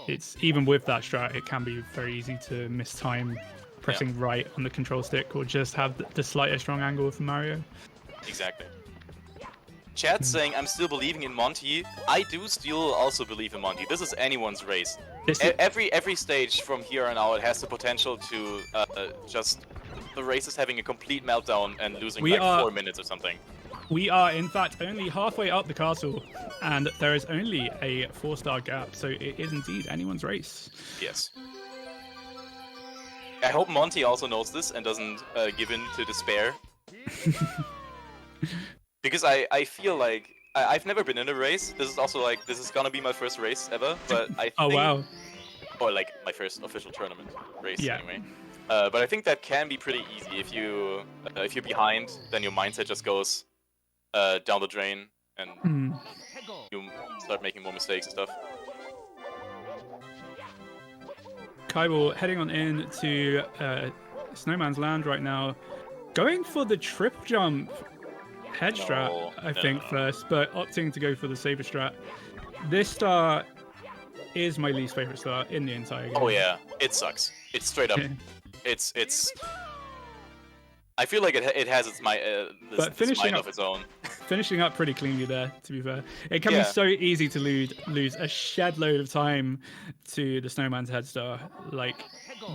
it's even with that strat, it can be very easy to miss time pressing right on the control stick or just have the slightest wrong angle for Mario. Exactly. Chat saying I'm still believing in Monty. I do still also believe in Monty. This is anyone's race. Every stage from here on out has the potential to just the race is having a complete meltdown and losing 4 minutes or something. We are, in fact, only halfway up the castle, and there is only a 4-star gap, so it is indeed anyone's race. Yes. I hope Monty also knows this and doesn't give in to despair. Because I feel like I've never been in a race. This is also like this is gonna be my first race ever, but I think, Oh, wow. or like my first official tournament race Yeah. anyway. But I think that can be pretty easy if you're behind, then your mindset just goes down the drain and you start making more mistakes and stuff. Kywil heading on in to Snowman's Land right now, going for the triple jump head strat, I think, first, but opting to go for the saber strat. This star is my least favorite star in the entire game. Oh yeah, it sucks. It's straight up. it's. I feel like it has its this mind of its own. Finishing up pretty cleanly there, to be fair. It can be so easy to lose a shed load of time to the Snowman's head star. Like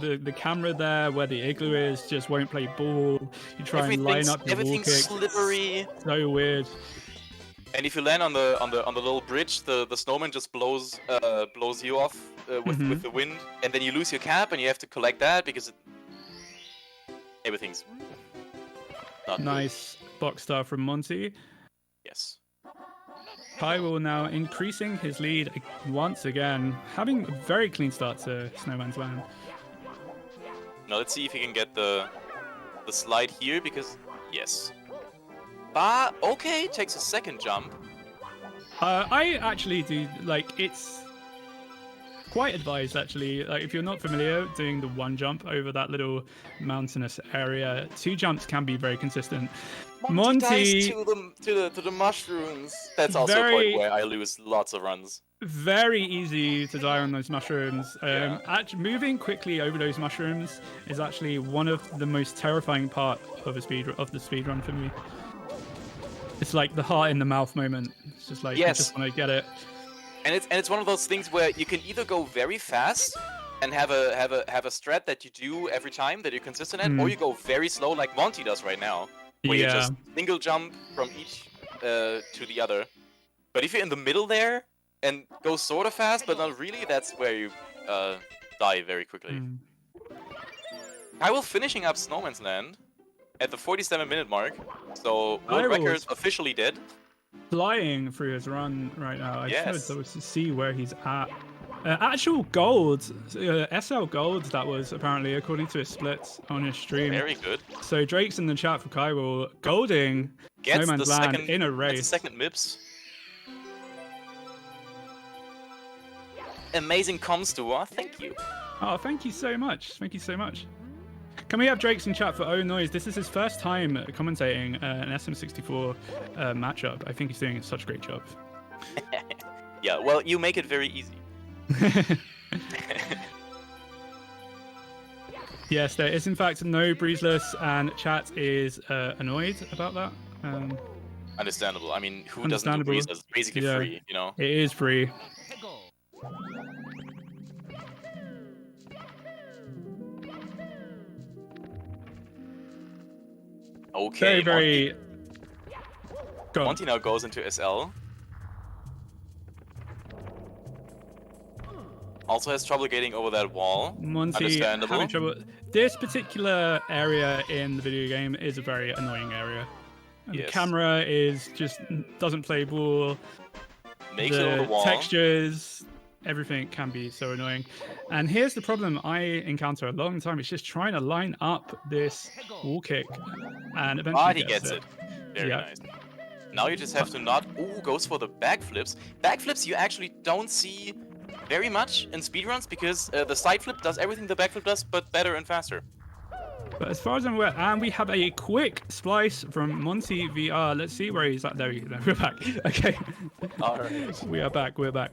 the camera there where the igloo is just won't play ball. You try and line up your wall everything's kicks. slippery. So weird. And if you land on the little bridge, the snowman just blows you off with the wind, and then you lose your cap, and you have to collect that because everything's not nice box star from Monty. Yes. Kywil now increasing his lead once again, having a very clean start to Snowman's Land. Now let's see if he can get the slide here because yes. But okay, takes a second jump. I actually do like it's quite advised actually. Like if you're not familiar, doing the one jump over that little mountainous area, 2 jumps can be very consistent. Monty to the mushrooms. That's also a point where I lose lots of runs. Very easy to die on those mushrooms. Actually, moving quickly over those mushrooms is actually one of the most terrifying part of the speed run for me. It's like the heart in the mouth moment. It's just like, I Yes. just want to get it. And it's one of those things where you can either go very fast and have a strat that you do every time that you're consistent at, or you go very slow like Monty does right now, where you Yeah. just single jump from each to the other. But if you're in the middle there and go sort of fast, but not really, that's where you die very quickly. Kywil finishing up Snowman's Land at the 47-minute mark, so world Kywil record is officially dead. Flying through his run right now. I Yes. just wanted to see where he's at. Actual gold, SL gold, that was apparently according to his splits on his stream. Very good. So Drake's in the chat for Kywil, golding Gets Snowman's the Land second, in a gets the race. second MIPS. Amazing comms to thank you. Oh, thank you so much. Thank you so much. Can we have Drake's in chat for Oh Noise? This is his first time commentating an SM64 matchup. I think he's doing such a great job. Yeah, well, you make it very easy. Yes, there is in fact no breezeless, and chat is annoyed about that. Understandable. I mean, who doesn't do Understandable. breeze? It's basically Yeah. free, you know? It is free. Okay, Very. Go on. Monty now goes into SL. Also has trouble getting over that wall. Monty Understandable. having trouble. This particular area in the video game is a very annoying area. And Yes. The camera is just doesn't play ball. Makes it over the wall. Textures, everything can be so annoying. And here's the problem I encounter a long time. It's just trying to line up this wall kick, and eventually Ah, he gets it. Very Yeah. nice. Now you just have to not... Ooh, goes for the backflips. Backflips you actually don't see very much in speedruns because the side flip does everything the backflip does, but better and faster. But as far as I'm aware, and we have a quick splice from MontyVR. Let's see where he's at. There we go. We're back. Okay. Alright. We are back. We're back.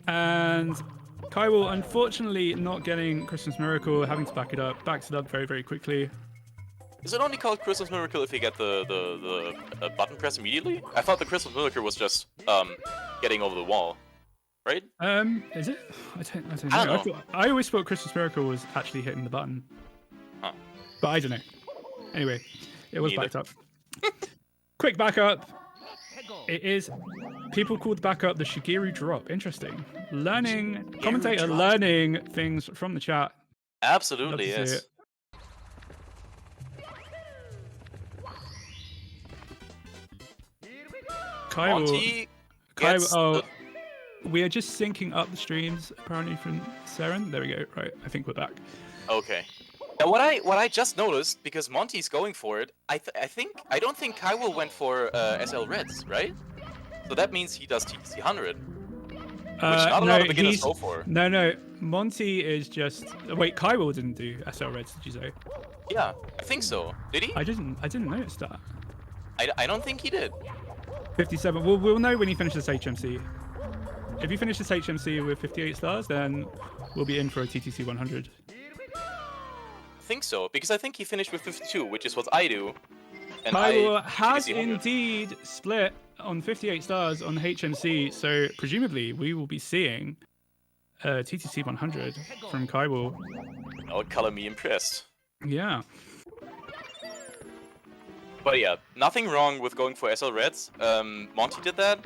And Kywil, unfortunately, not getting Christmas Miracle, having to back it up. Backs it up very, very quickly. Is it only called Christmas Miracle if you get the button press immediately? I thought the Christmas Miracle was just getting over the wall, right? Is it? I don't know. I don't know. I always thought Christmas Miracle was actually hitting the button. Huh. But I don't know. Anyway, it was Neither. backed up. Quick backup. It is. People call the backup the Shigeru drop. Interesting. Commentator drop. learning things from the chat. Absolutely, Love to see yes. it. Monty gets Oh, we are just syncing up the streams apparently from Seren. There we go. Right, I think we're back. Okay. Now what I just noticed, because Monty's going for it, I don't think Kywil went for SL Reds, right? So that means he does TTC 100, which not a lot of beginners go for. No. Monty is just. Wait, Kywil didn't do SL Reds, did you say? Yeah, I think so. Did he? I didn't notice that. I don't think he did. 57. We'll know when he finishes HMC. If he finishes HMC with 58 stars, then we'll be in for a TTC 100. I think so, because I think he finished with 52, which is what I do. And Kywil has TTC 100. indeed split on 58 stars on HMC, so presumably we will be seeing TTC 100 from Kywil. Oh, color me impressed. Yeah. But yeah, nothing wrong with going for SL Reds. Monty did that.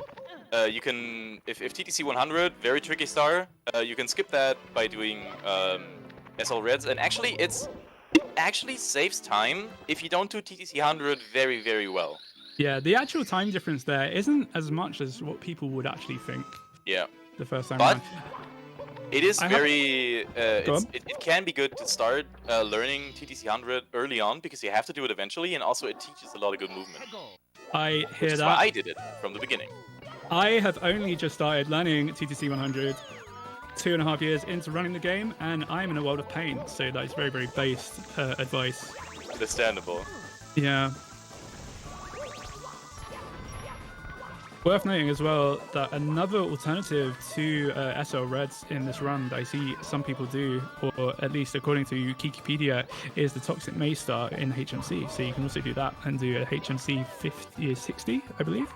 You can, if TTC 100, very tricky star, you can skip that by doing SL Reds. And actually, it actually saves time if you don't do TTC 100 very, very well. Yeah, the actual time difference there isn't as much as what people would actually think Yeah. the first time But around. it is I have- very, Go on. it can be good to start learning TTC 100 early on because you have to do it eventually, and also it teaches a lot of good movement. I Which hear is why I that. did it from the beginning. I have only just started learning TTC 100 2.5 years into running the game, and I'm in a world of pain, so that is very, very based advice. Understandable. Yeah. Worth noting as well that another alternative to SL Reds in this run that I see some people do, or at least according to Wikipedia, is the Toxic Maze Star in HMC. So you can also do that and do a HMC 60, I believe.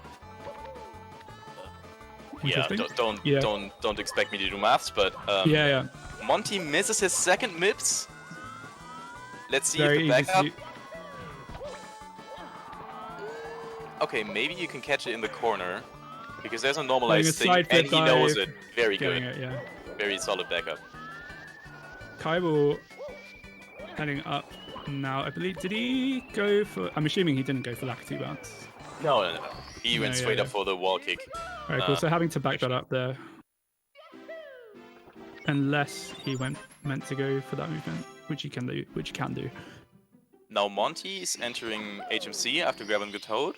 Yeah, don't expect me to do maths, but yeah. Monty misses his second MIPS. Let's see Very if the easy to backup. do. Okay, maybe you can catch it in the corner, because there's a Doing a normalized thing, side and flip he knows dive, it. Very Getting good. it, yeah. Very solid backup. Kywil heading up now. I believe, did he go for... I'm assuming he didn't go for Lakitu bounce. No. He went No, straight yeah. up for the wall kick. Alright, cool. So having to back that up there. Unless he meant to go for that movement, which he can do. Now Monty's entering HMC after grabbing the toad.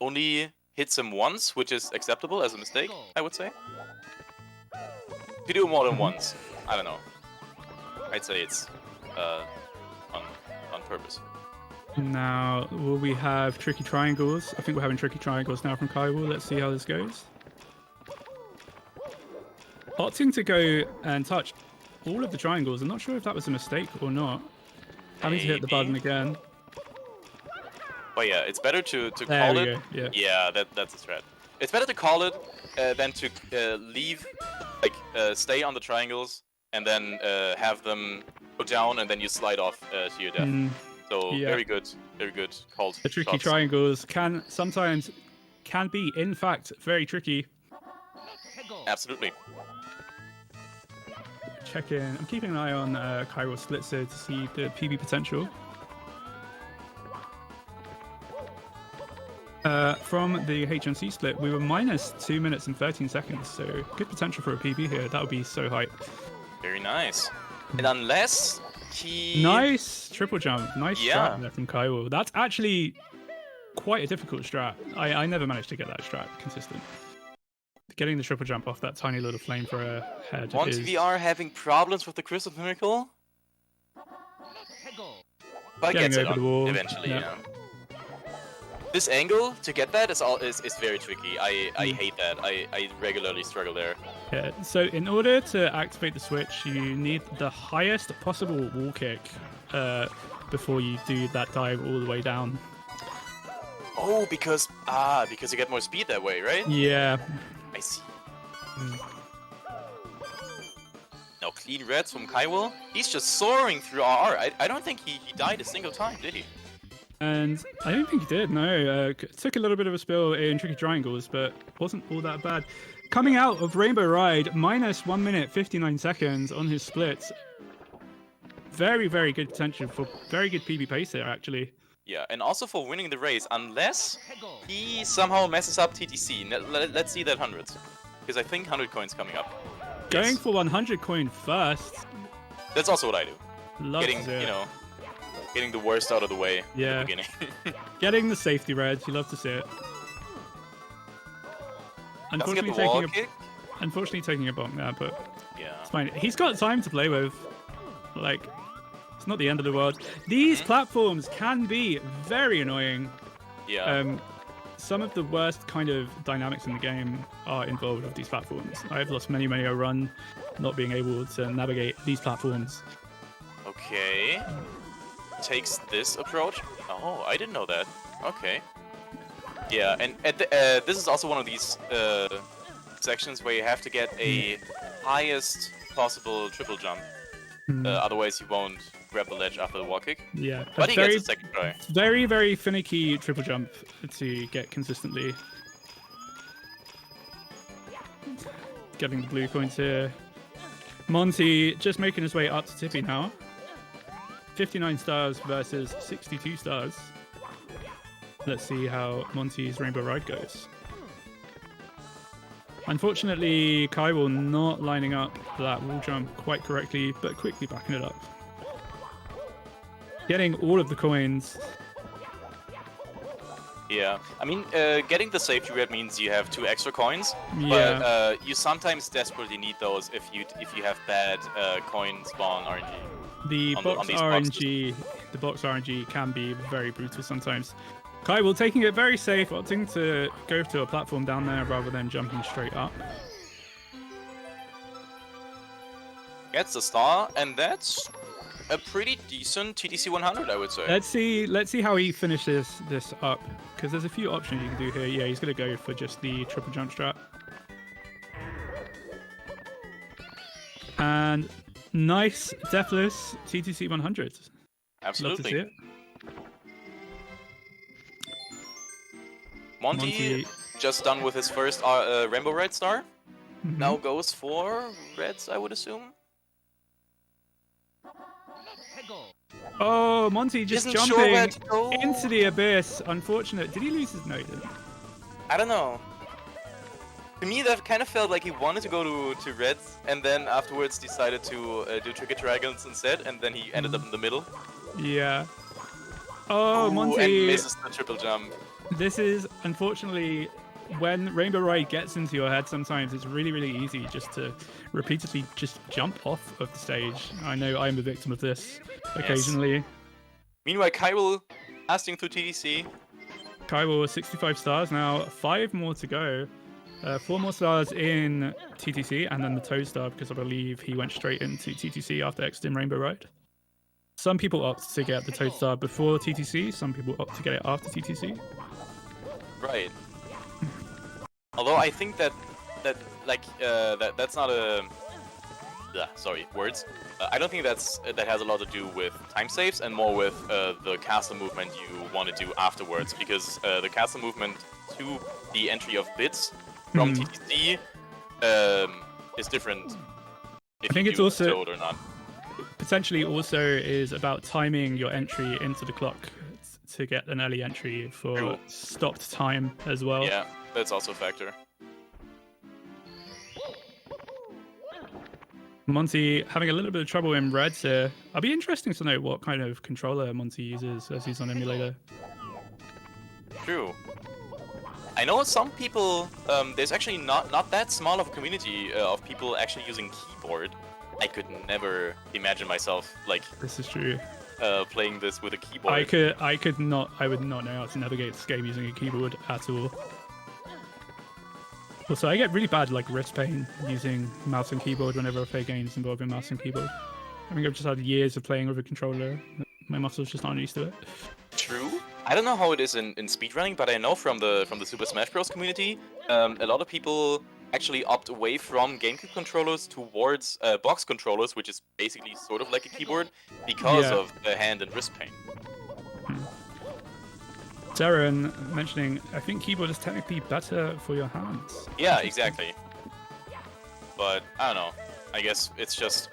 Only hits him once, which is acceptable as a mistake, I would say. If you do it more than once, I don't know. I'd say it's on purpose. Now, will we have tricky triangles? I think we're having tricky triangles now from Kywil. Let's see how this goes. Opting to go and touch all of the triangles. I'm not sure if that was a mistake or not. Having to hit the button again. But yeah, it's better to There call we it. go. Yeah. Yeah, that's a threat. It's better to call it than to leave, stay on the triangles and then have them go down and then you slide off to your death. So yeah. very good called. The tricky shots. triangles can be, in fact, very tricky. Absolutely. Check in. I'm keeping an eye on Kywil Splitzer to see the PB potential. From the HMC split, we were minus 2 minutes and 13 seconds, so good potential for a PB here. That would be so hype. Very nice. And unless he... Nice triple jump. Nice Yeah. strat there from Kywil. That's actually quite a difficult strat. I never managed to get that strat consistent. Getting the triple jump off that tiny little flame for a head is... MontyVR having problems with the Crystal Miracle? But Getting gets it over the on wall. eventually, Yeah. yeah. This angle to get that is very tricky. I hate that. I regularly struggle there. Yeah, so in order to activate the switch, you need the highest possible wall kick before you do that dive all the way down. Oh, because you get more speed that way, right? Yeah. I see. Now clean reds from Kywil. He's just soaring through RR. I don't think he died a single time, did he? And I don't think he did, no. Took a little bit of a spill in tricky triangles, but wasn't all that bad. Coming out of Rainbow Ride, minus 1 minute 59 seconds on his splits. Very, very good potential for very good PB pace there, actually. Yeah, and also for winning the race, unless he somehow messes up TTC. Let's see that 100s. Because I think 100 coins coming up. Going Yes. for 100 coin first. That's also what I do. Love Getting, to. getting the worst out of the way Yeah. in the beginning. Getting the safety red, you love to see it. Doesn't get the wall kick. Unfortunately taking a bonk there, but Yeah. it's fine. He's got time to play with. Like, it's not the end of the world. These platforms can be very annoying. Yeah. Some of the worst kind of dynamics in the game are involved with these platforms. I've lost many a run not being able to navigate these platforms. Okay. Takes this approach. Oh, I didn't know that. Okay. Yeah, and this is also one of these sections where you have to get a highest possible triple jump. Otherwise, you won't grab the ledge after the wall kick. Yeah, But he gets a second try. very, very finicky triple jump to get consistently. Getting the blue coins here. Monty just making his way up to Tippy now. 59 stars versus 62 stars. Let's see how Monty's Rainbow Ride goes. Unfortunately, Kywil not lining up that wall jump quite correctly, but quickly backing it up. Getting all of the coins. Yeah, I mean, getting the safety red means you have 2 extra coins, Yeah. but you sometimes desperately need those if you have bad coin spawn RNG. The on box these RNG, the box RNG can be very brutal sometimes. Kywil taking it very safe, opting to go to a platform down there rather than jumping straight up. Gets the star, and that's a pretty decent TTC 100, I would say. Let's see how he finishes this up, because there's a few options you can do here. Yeah, he's gonna go for just the triple jump strat. And nice deathless TTC 100. Absolutely. Love to see it. Monty just done with his first Rainbow Red star. Now goes for reds, I would assume. Oh, Monty just Isn't sure where jumping to go. into the abyss. Unfortunate. Did he lose his node? I don't know. To me, that kind of felt like he wanted to go to reds, and then afterwards decided to do Trigger Dragons instead, and then he ended up in the middle. Yeah. Oh, Ooh, Monty. and misses the triple jump. This is, unfortunately, when Rainbow Ride gets into your head, sometimes it's really, really easy just to repeatedly just jump off of the stage. I know I'm a victim of this occasionally. Yes. Meanwhile, Kywil casting through TDC. Kywil with 65 stars now, 5 more to go. 4 more stars in TTC, and then the Toad star, because I believe he went straight into TTC after exiting Rainbow Ride. Some people opt to get the Toad star before TTC, some people opt to get it after TTC. Right. Although I think that's not a words. I don't think that has a lot to do with time saves and more with the castle movement you want to do afterwards, because the castle movement to the entry of bits from TTC is different. If I think you it's do also Toad or not. potentially also is about timing your entry into the clock to get an early entry for True. stopped time as well. Yeah, that's also a factor. Monty having a little bit of trouble in reds here. I'll be interesting to know what kind of controller Monty uses as he's on emulator. True. I know some people, there's actually not that small of a community of people actually using keyboard. I could never imagine myself like This is true. playing this with a keyboard. I would not know how to navigate this game using a keyboard at all. Also, I get really bad like wrist pain using mouse and keyboard whenever I play games involving mouse and keyboard. I think I've just had years of playing with a controller. My muscles just aren't used to it. True. I don't know how it is in speedrunning, but I know from the Super Smash Bros. Community, a lot of people actually opt away from GameCube controllers towards box controllers, which is basically sort of like a keyboard, because of the hand and wrist pain. Darren mentioning, I think keyboard is technically better for your hands. Yeah, exactly. But I don't know. I guess it's just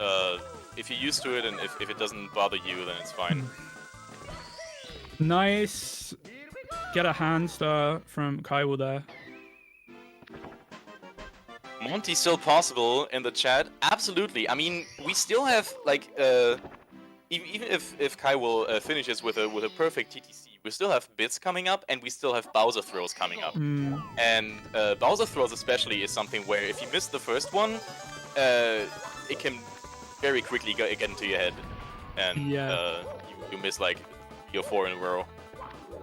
if you're used to it and if it doesn't bother you, then it's fine. Nice. Get a hand star from Kywil there. Monty still possible in the chat? Absolutely. I mean, we still have like even if Kywil finishes with a perfect TTC, we still have bits coming up, and we still have Bowser throws coming up. And Bowser throws especially is something where if you miss the first one, it can very quickly get into your head, and you miss like 3 or 4 in a row.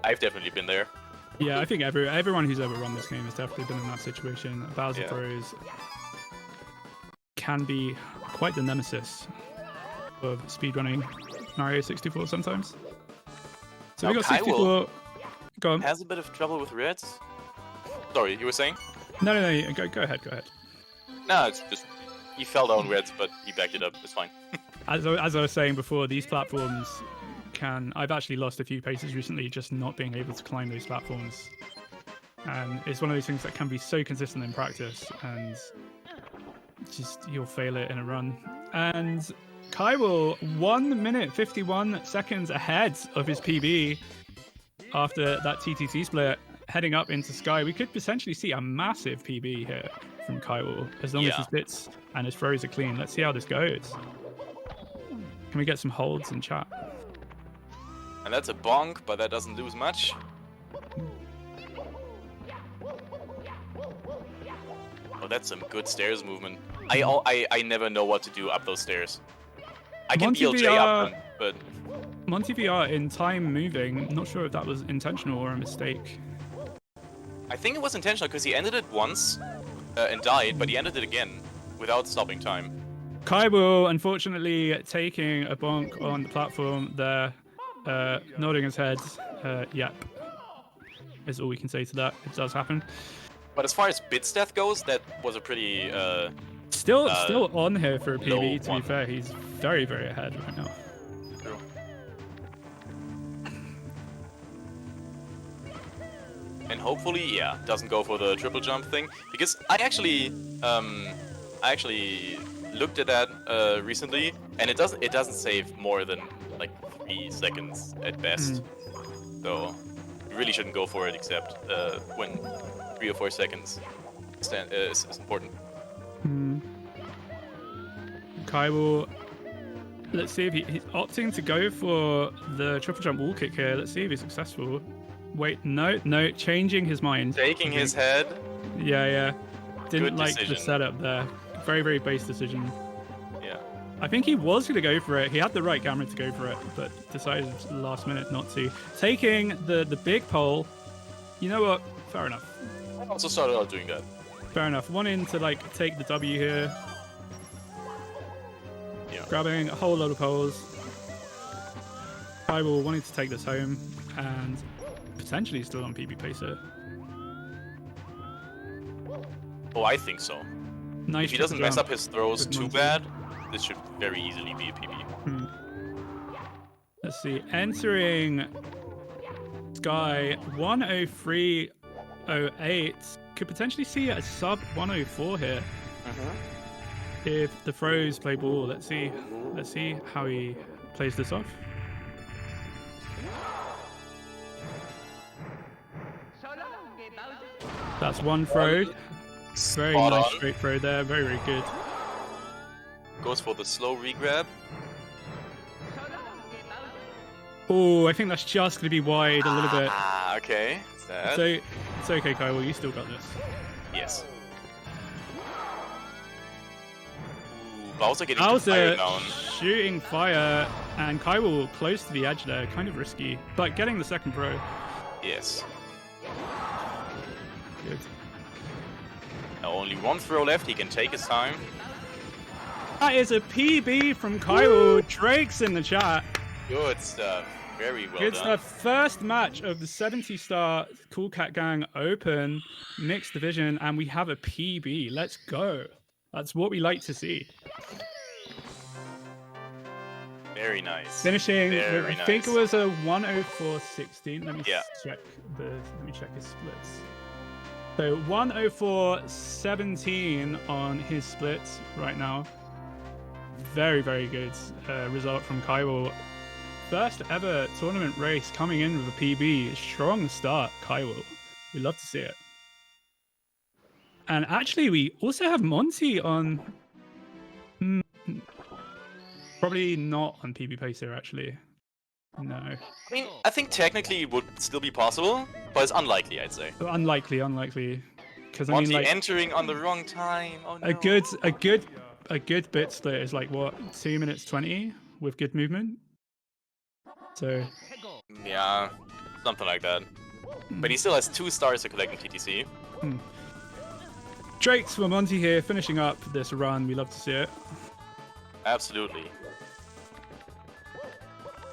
I've definitely been there. Yeah, I think everyone who's ever run this game has definitely been in that situation. Bowser throws can be quite the nemesis of speedrunning Mario 64 sometimes. So we got 64. Go on. Has a bit of trouble with reds. Sorry, you were saying? No. Go ahead. No, it's just he fell down reds, but he backed it up. It's fine. As I was saying before, these platforms I've actually lost a few paces recently just not being able to climb those platforms. And it's one of those things that can be so consistent in practice, and just you'll fail it in a run. And Kywil, 1 minute 51 seconds ahead of his PB after that TTC split, heading up into Sky. We could potentially see a massive PB here from Kywil, as long as his bits and his throws are clean. Let's see how this goes. Can we get some holds in chat? And that's a bonk, but that doesn't lose much. Oh, that's some good stairs movement. I never know what to do up those stairs. I can BLJ up them, but MontyVR in time moving. Not sure if that was intentional or a mistake. I think it was intentional because he ended it once and died, but he ended it again without stopping time. Kywil, unfortunately, taking a bonk on the platform there, nodding his head. Yep. Is all we can say to that. It does happen. But as far as bits death goes, that was a pretty Still on here for a PB, to be one. fair. He's very, very ahead right now. True. And hopefully, yeah, doesn't go for the triple jump thing. Because I actually looked at that recently, and it doesn't save more than like 3 seconds at best. So you really shouldn't go for it, except when 3 or 4 seconds is important. Kywil, let's see if he's opting to go for the triple jump wall kick here. Let's see if he's successful. Wait, no, changing his mind. Taking his head. Yeah. Didn't Good like decision. the setup there. Very, very base decision. Yeah. I think he was going to go for it. He had the right camera to go for it, but decided last minute not to. Taking the big pole. You know what? Fair enough. I also started out doing that. Fair enough. Wanting to like take the W here. Yeah. Grabbing a whole load of poles. Kywil wanting to take this home and potentially still on PB pacer. Oh, I think so. Nice. If he doesn't mess up his throws Good too Monty. bad, this should very easily be a PB. Let's see. Entering Sky 103.08 could potentially see a sub 104 here if the throws play ball. Let's see how he plays this off. That's one throw. Very Spot nice on. straight throw there. Very, very good. Goes for the slow regrab. Oh, I think that's just going to be wide a little bit. Ah, okay. Sad. So it's okay, Kywil. You still got this. Yes. Ooh, Bowser getting too tired Bowser now. shooting fire, and Kywil close to the edge there. Kind of risky, but getting the second throw. Yes. Good. Now only one throw left. He can take his time. That is a PB from Kywil. Drake's in the chat. Good stuff. Very well Good done. stuff. First match of the 70-star Cool Cat Gang Open mixed division, and we have a PB. Let's go. That's what we like to see. Very nice. Finishing, Very I think it nice. was a 104.16. Let me Yeah. check his splits. So 104.17 on his splits right now. Very, very good result from Kywil. First ever tournament race coming in with a PB. Strong start, Kywil. We love to see it. And actually, we also have Monty on. Probably not on PB Pacer, actually. No. I mean, I think technically it would still be possible, but it's unlikely, I'd say. Unlikely. Because I mean, Monty like entering on the wrong time. Oh no. a good bit split is like what 2 minutes 20 with good movement. So Yeah, something like that. But he still has 2 stars to collect in TTC. Drake's for Monty here, finishing up this run. We love to see it. Absolutely.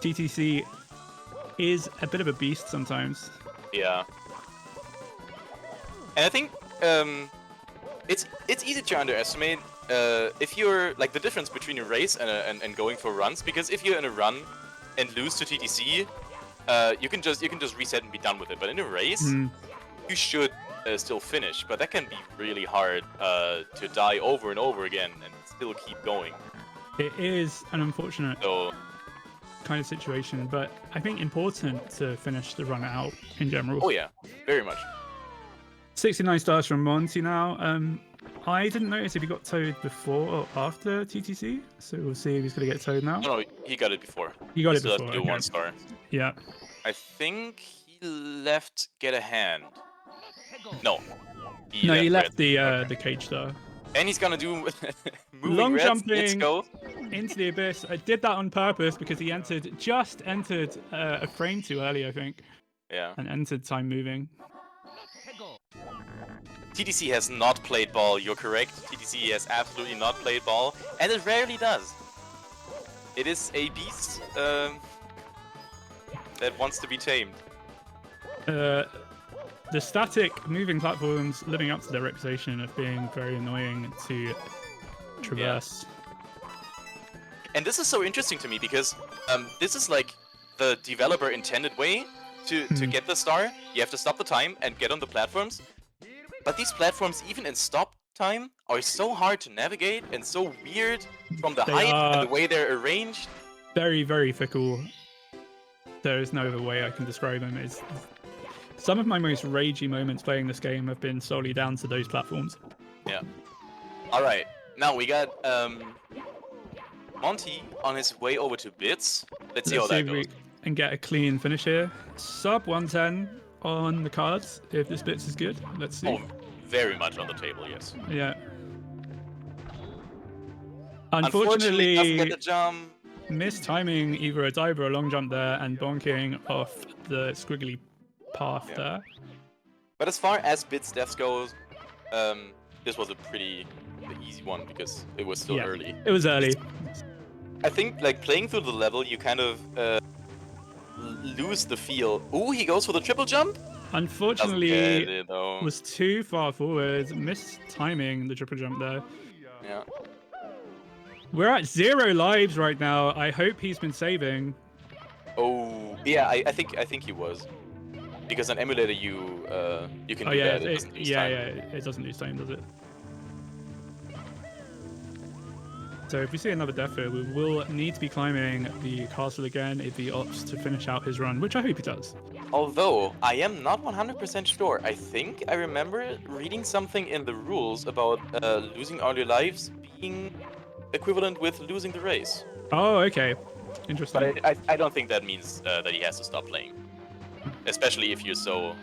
TTC is a bit of a beast sometimes. Yeah. And I think it's easy to underestimate if you're like the difference between a race and going for runs, because if you're in a run and lose to TTC, you can just reset and be done with it. But in a race, you should still finish. But that can be really hard to die over and over again and still keep going. It is an unfortunate So kind of situation, but I think important to finish the run out in general. oh yeah, very much. 69 stars from Monty now. I didn't notice if he got towed before or after TTC, so we'll see if he's going to get towed now. No, he got it before. He got it still before. has to do Okay. 1 star. Yeah. I think he left get a hand. No. No, he left red. the cage star. And he's gonna do moving Long reds. Let's jumping. go. into the abyss. I did that on purpose because he just entered a frame too early, I think, Yeah. and entered time moving. TTC has not played ball, you're correct. TTC has absolutely not played ball, and it rarely does. It is a beast that wants to be tamed. The static moving platforms living up to their reputation of being very annoying to traverse. And this is so interesting to me because this is like the developer intended way to get the star. You have to stop the time and get on the platforms. But these platforms, even in stop time, are so hard to navigate and so weird from the height and the way they're arranged. Very, very fickle. There is no other way I can describe them. It's some of my most ragey moments playing this game have been solely down to those platforms. Yeah. All right. Now we got Monty on his way over to Bits. Let's see how that goes. And get a clean finish here. Sub 110 on the cards if this Bits is good. Let's see. Oh, very much on the table, yes. Yeah. Unfortunately doesn't get the jump. Mistiming either a dive or a long jump there and bonking off the squiggly path there. But as far as Bits deaths goes, this was a pretty easy one because it was still early. It was early. I think like playing through the level, you kind of lose the feel. Ooh, he goes for the triple jump. Unfortunately, was too far forward. Missed timing the triple jump there. Yeah. We're at 0 lives right now. I hope he's been saving. Oh, yeah, I think he was. Because on emulator you can do that. It doesn't lose time. It doesn't lose time, does it? So if we see another death here, we will need to be climbing the castle again if he opts to finish out his run, which I hope he does. Although, I am not 100% sure. I think I remember reading something in the rules about losing all your lives being equivalent with losing the race. Oh, okay. Interesting. But I don't think that means that he has to stop playing. Especially if you're so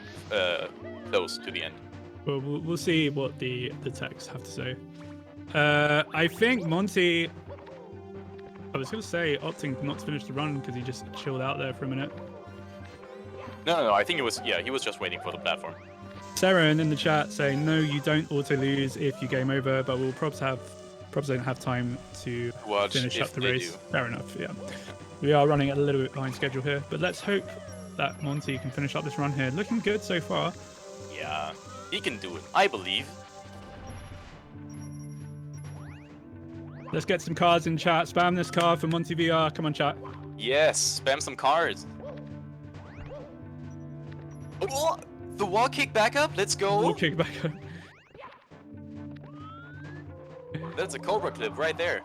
close to the end. Well, we'll see what the texts have to say. I think Monty, I was going to say opting not to finish the run because he just chilled out there for a minute. No, I think it was, he was just waiting for the platform. Seren in the chat saying, no, you don't auto-lose if you game over, but we'll probs don't have time to finish up the race. Fair enough, yeah. We are running a little bit behind schedule here, but let's hope that Monty can finish up this run here. Looking good so far. Yeah, he can do it, I believe. Let's get some cards in chat. Spam this card for MontyVR. Come on, chat. Yes, spam some cards. Oh, the wall kick back up. Let's go. Wall kick back up. That's a Cobra clip right there.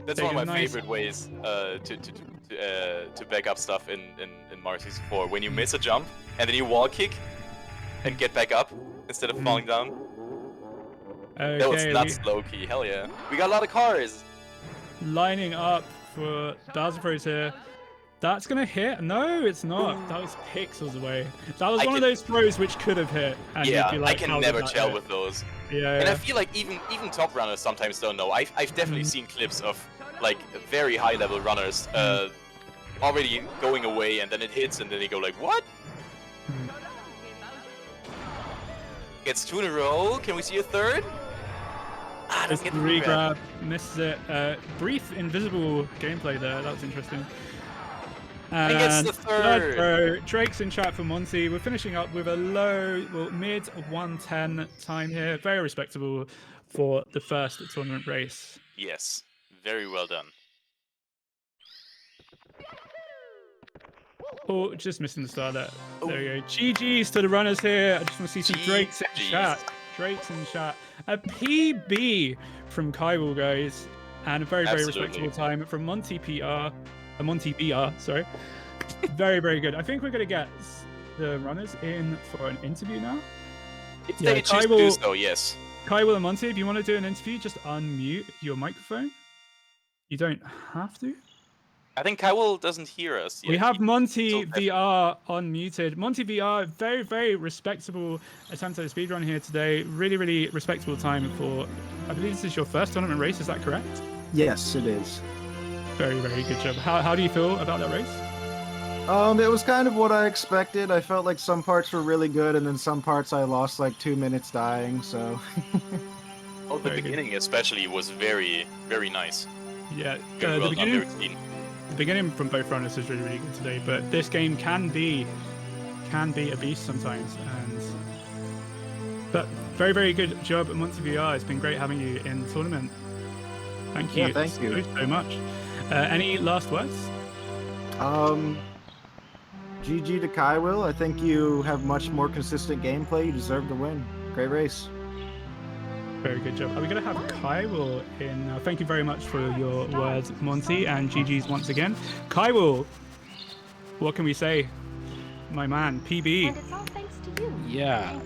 That's one of my favorite ways to back up stuff in Mario 64. When you miss a jump and then you wall kick and get back up instead of falling down. Okay, that was nuts, low-key. Hell yeah. We got a lot of cars. Lining up for Bowser Bros here. That's going to hit. No, it's not. That was pixels away. That was one of those throws which could have hit. And yeah, you'd be like, I can never tell with those. Yeah. And I feel like even top runners sometimes don't know. I've definitely seen clips of like very high-level runners already going away, and then it hits, and then they go like, what? Gets 2 in a row. Can we see a third? It's the regrab. Misses it. Brief invisible gameplay there. That was interesting. And gets the third. Drake's in chat for Monty. We're finishing up with a mid 110 time here. Very respectable for the first tournament race. Yes, very well done. Oh, just missing the star there. There we go. GG's to the runners here. I just want to see some Drakes in chat. Drake's in chat. A PB from Kywil, guys. And a very, very respectable time from MontyVR. Sorry. Very, very good. I think we're going to get the runners in for an interview now. If they choose to do so, yes. Kywil and Monty, if you want to do an interview, just unmute your microphone. You don't have to. I think Kywil doesn't hear us yet. We have He's Monty still VR unmuted. Monty VR, very, very respectable attempt at a speedrun here today. Really, really respectable time for, I believe this is your first tournament race, is that correct? Yes, it is. Very, very good job. How do you feel about that race? It was kind of what I expected. I felt like some parts were really good, and then some parts I lost like 2 minutes dying. So. Oh, the beginning especially was very, very nice. Yeah, Very the well done, beginning. very clean. The beginning from both runners is really, really good today, but this game can be a beast sometimes. But very, very good job at MontyVR. It's been great having you in the tournament. Thank you. Yeah, thank you so much. Any last words? GG to Kywil. I think you have much more consistent gameplay. You deserve to win. Great race. Very good job. Are we going to have Kywil in now? Thank you very much for your words, Monty, and GG's once again. Kywil, what can we say? My man, PB. And it's all thanks to you. Yeah.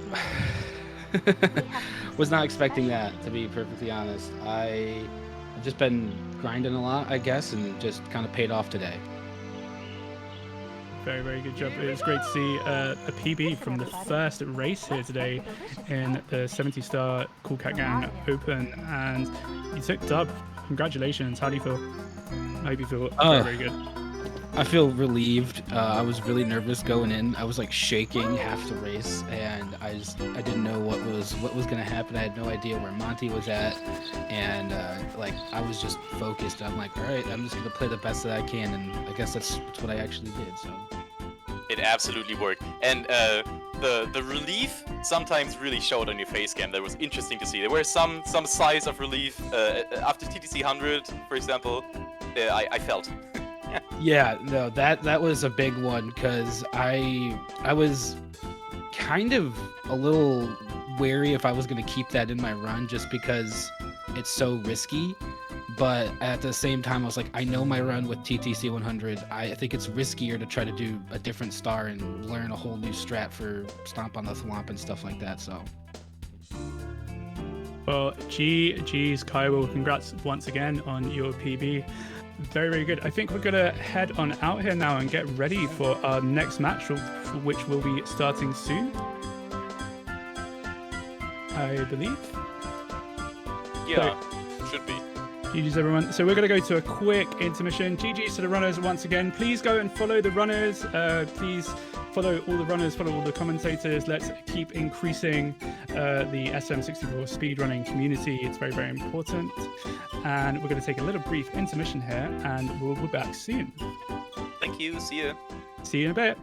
Was not expecting that, to be perfectly honest. I've just been grinding a lot, I guess, and just kind of paid off today. Very, very good job. It was great to see a PB from the first race here today in the 70-star Cool Cat Gang Open, and you took dub. Congratulations. How do you feel? I hope you feel very, very good. I feel relieved. I was really nervous going in. I was like shaking half the race, and I didn't know what was gonna happen. I had no idea where Monty was at, and like I was just focused. I'm like, all right, I'm just gonna play the best that I can, and I guess that's what I actually did. So It absolutely worked, and the relief sometimes really showed on your face cam. That was interesting to see. There were some sighs of relief after TTC 100, for example. I felt. yeah, no, that was a big one because I was kind of a little wary if I was gonna keep that in my run just because it's so risky. But at the same time, I was like, I know my run with TTC 100. I think it's riskier to try to do a different star and learn a whole new strat for Stomp on the Thwomp and stuff like that. So, Well, GG's Kywil, congrats once again on your PB. Very, very good. I think we're going to head on out here now and get ready for our next match, which will be starting soon, I believe. Yeah, should be. GG's everyone. So we're going to go to a quick intermission. GG's to the runners once again. Please go and follow the runners. Please follow all the runners, follow all the commentators. Let's keep increasing the SM64 speedrunning community. It's very, very important. And we're going to take a little brief intermission here, and we'll be back soon. Thank you. See ya. See you in a bit.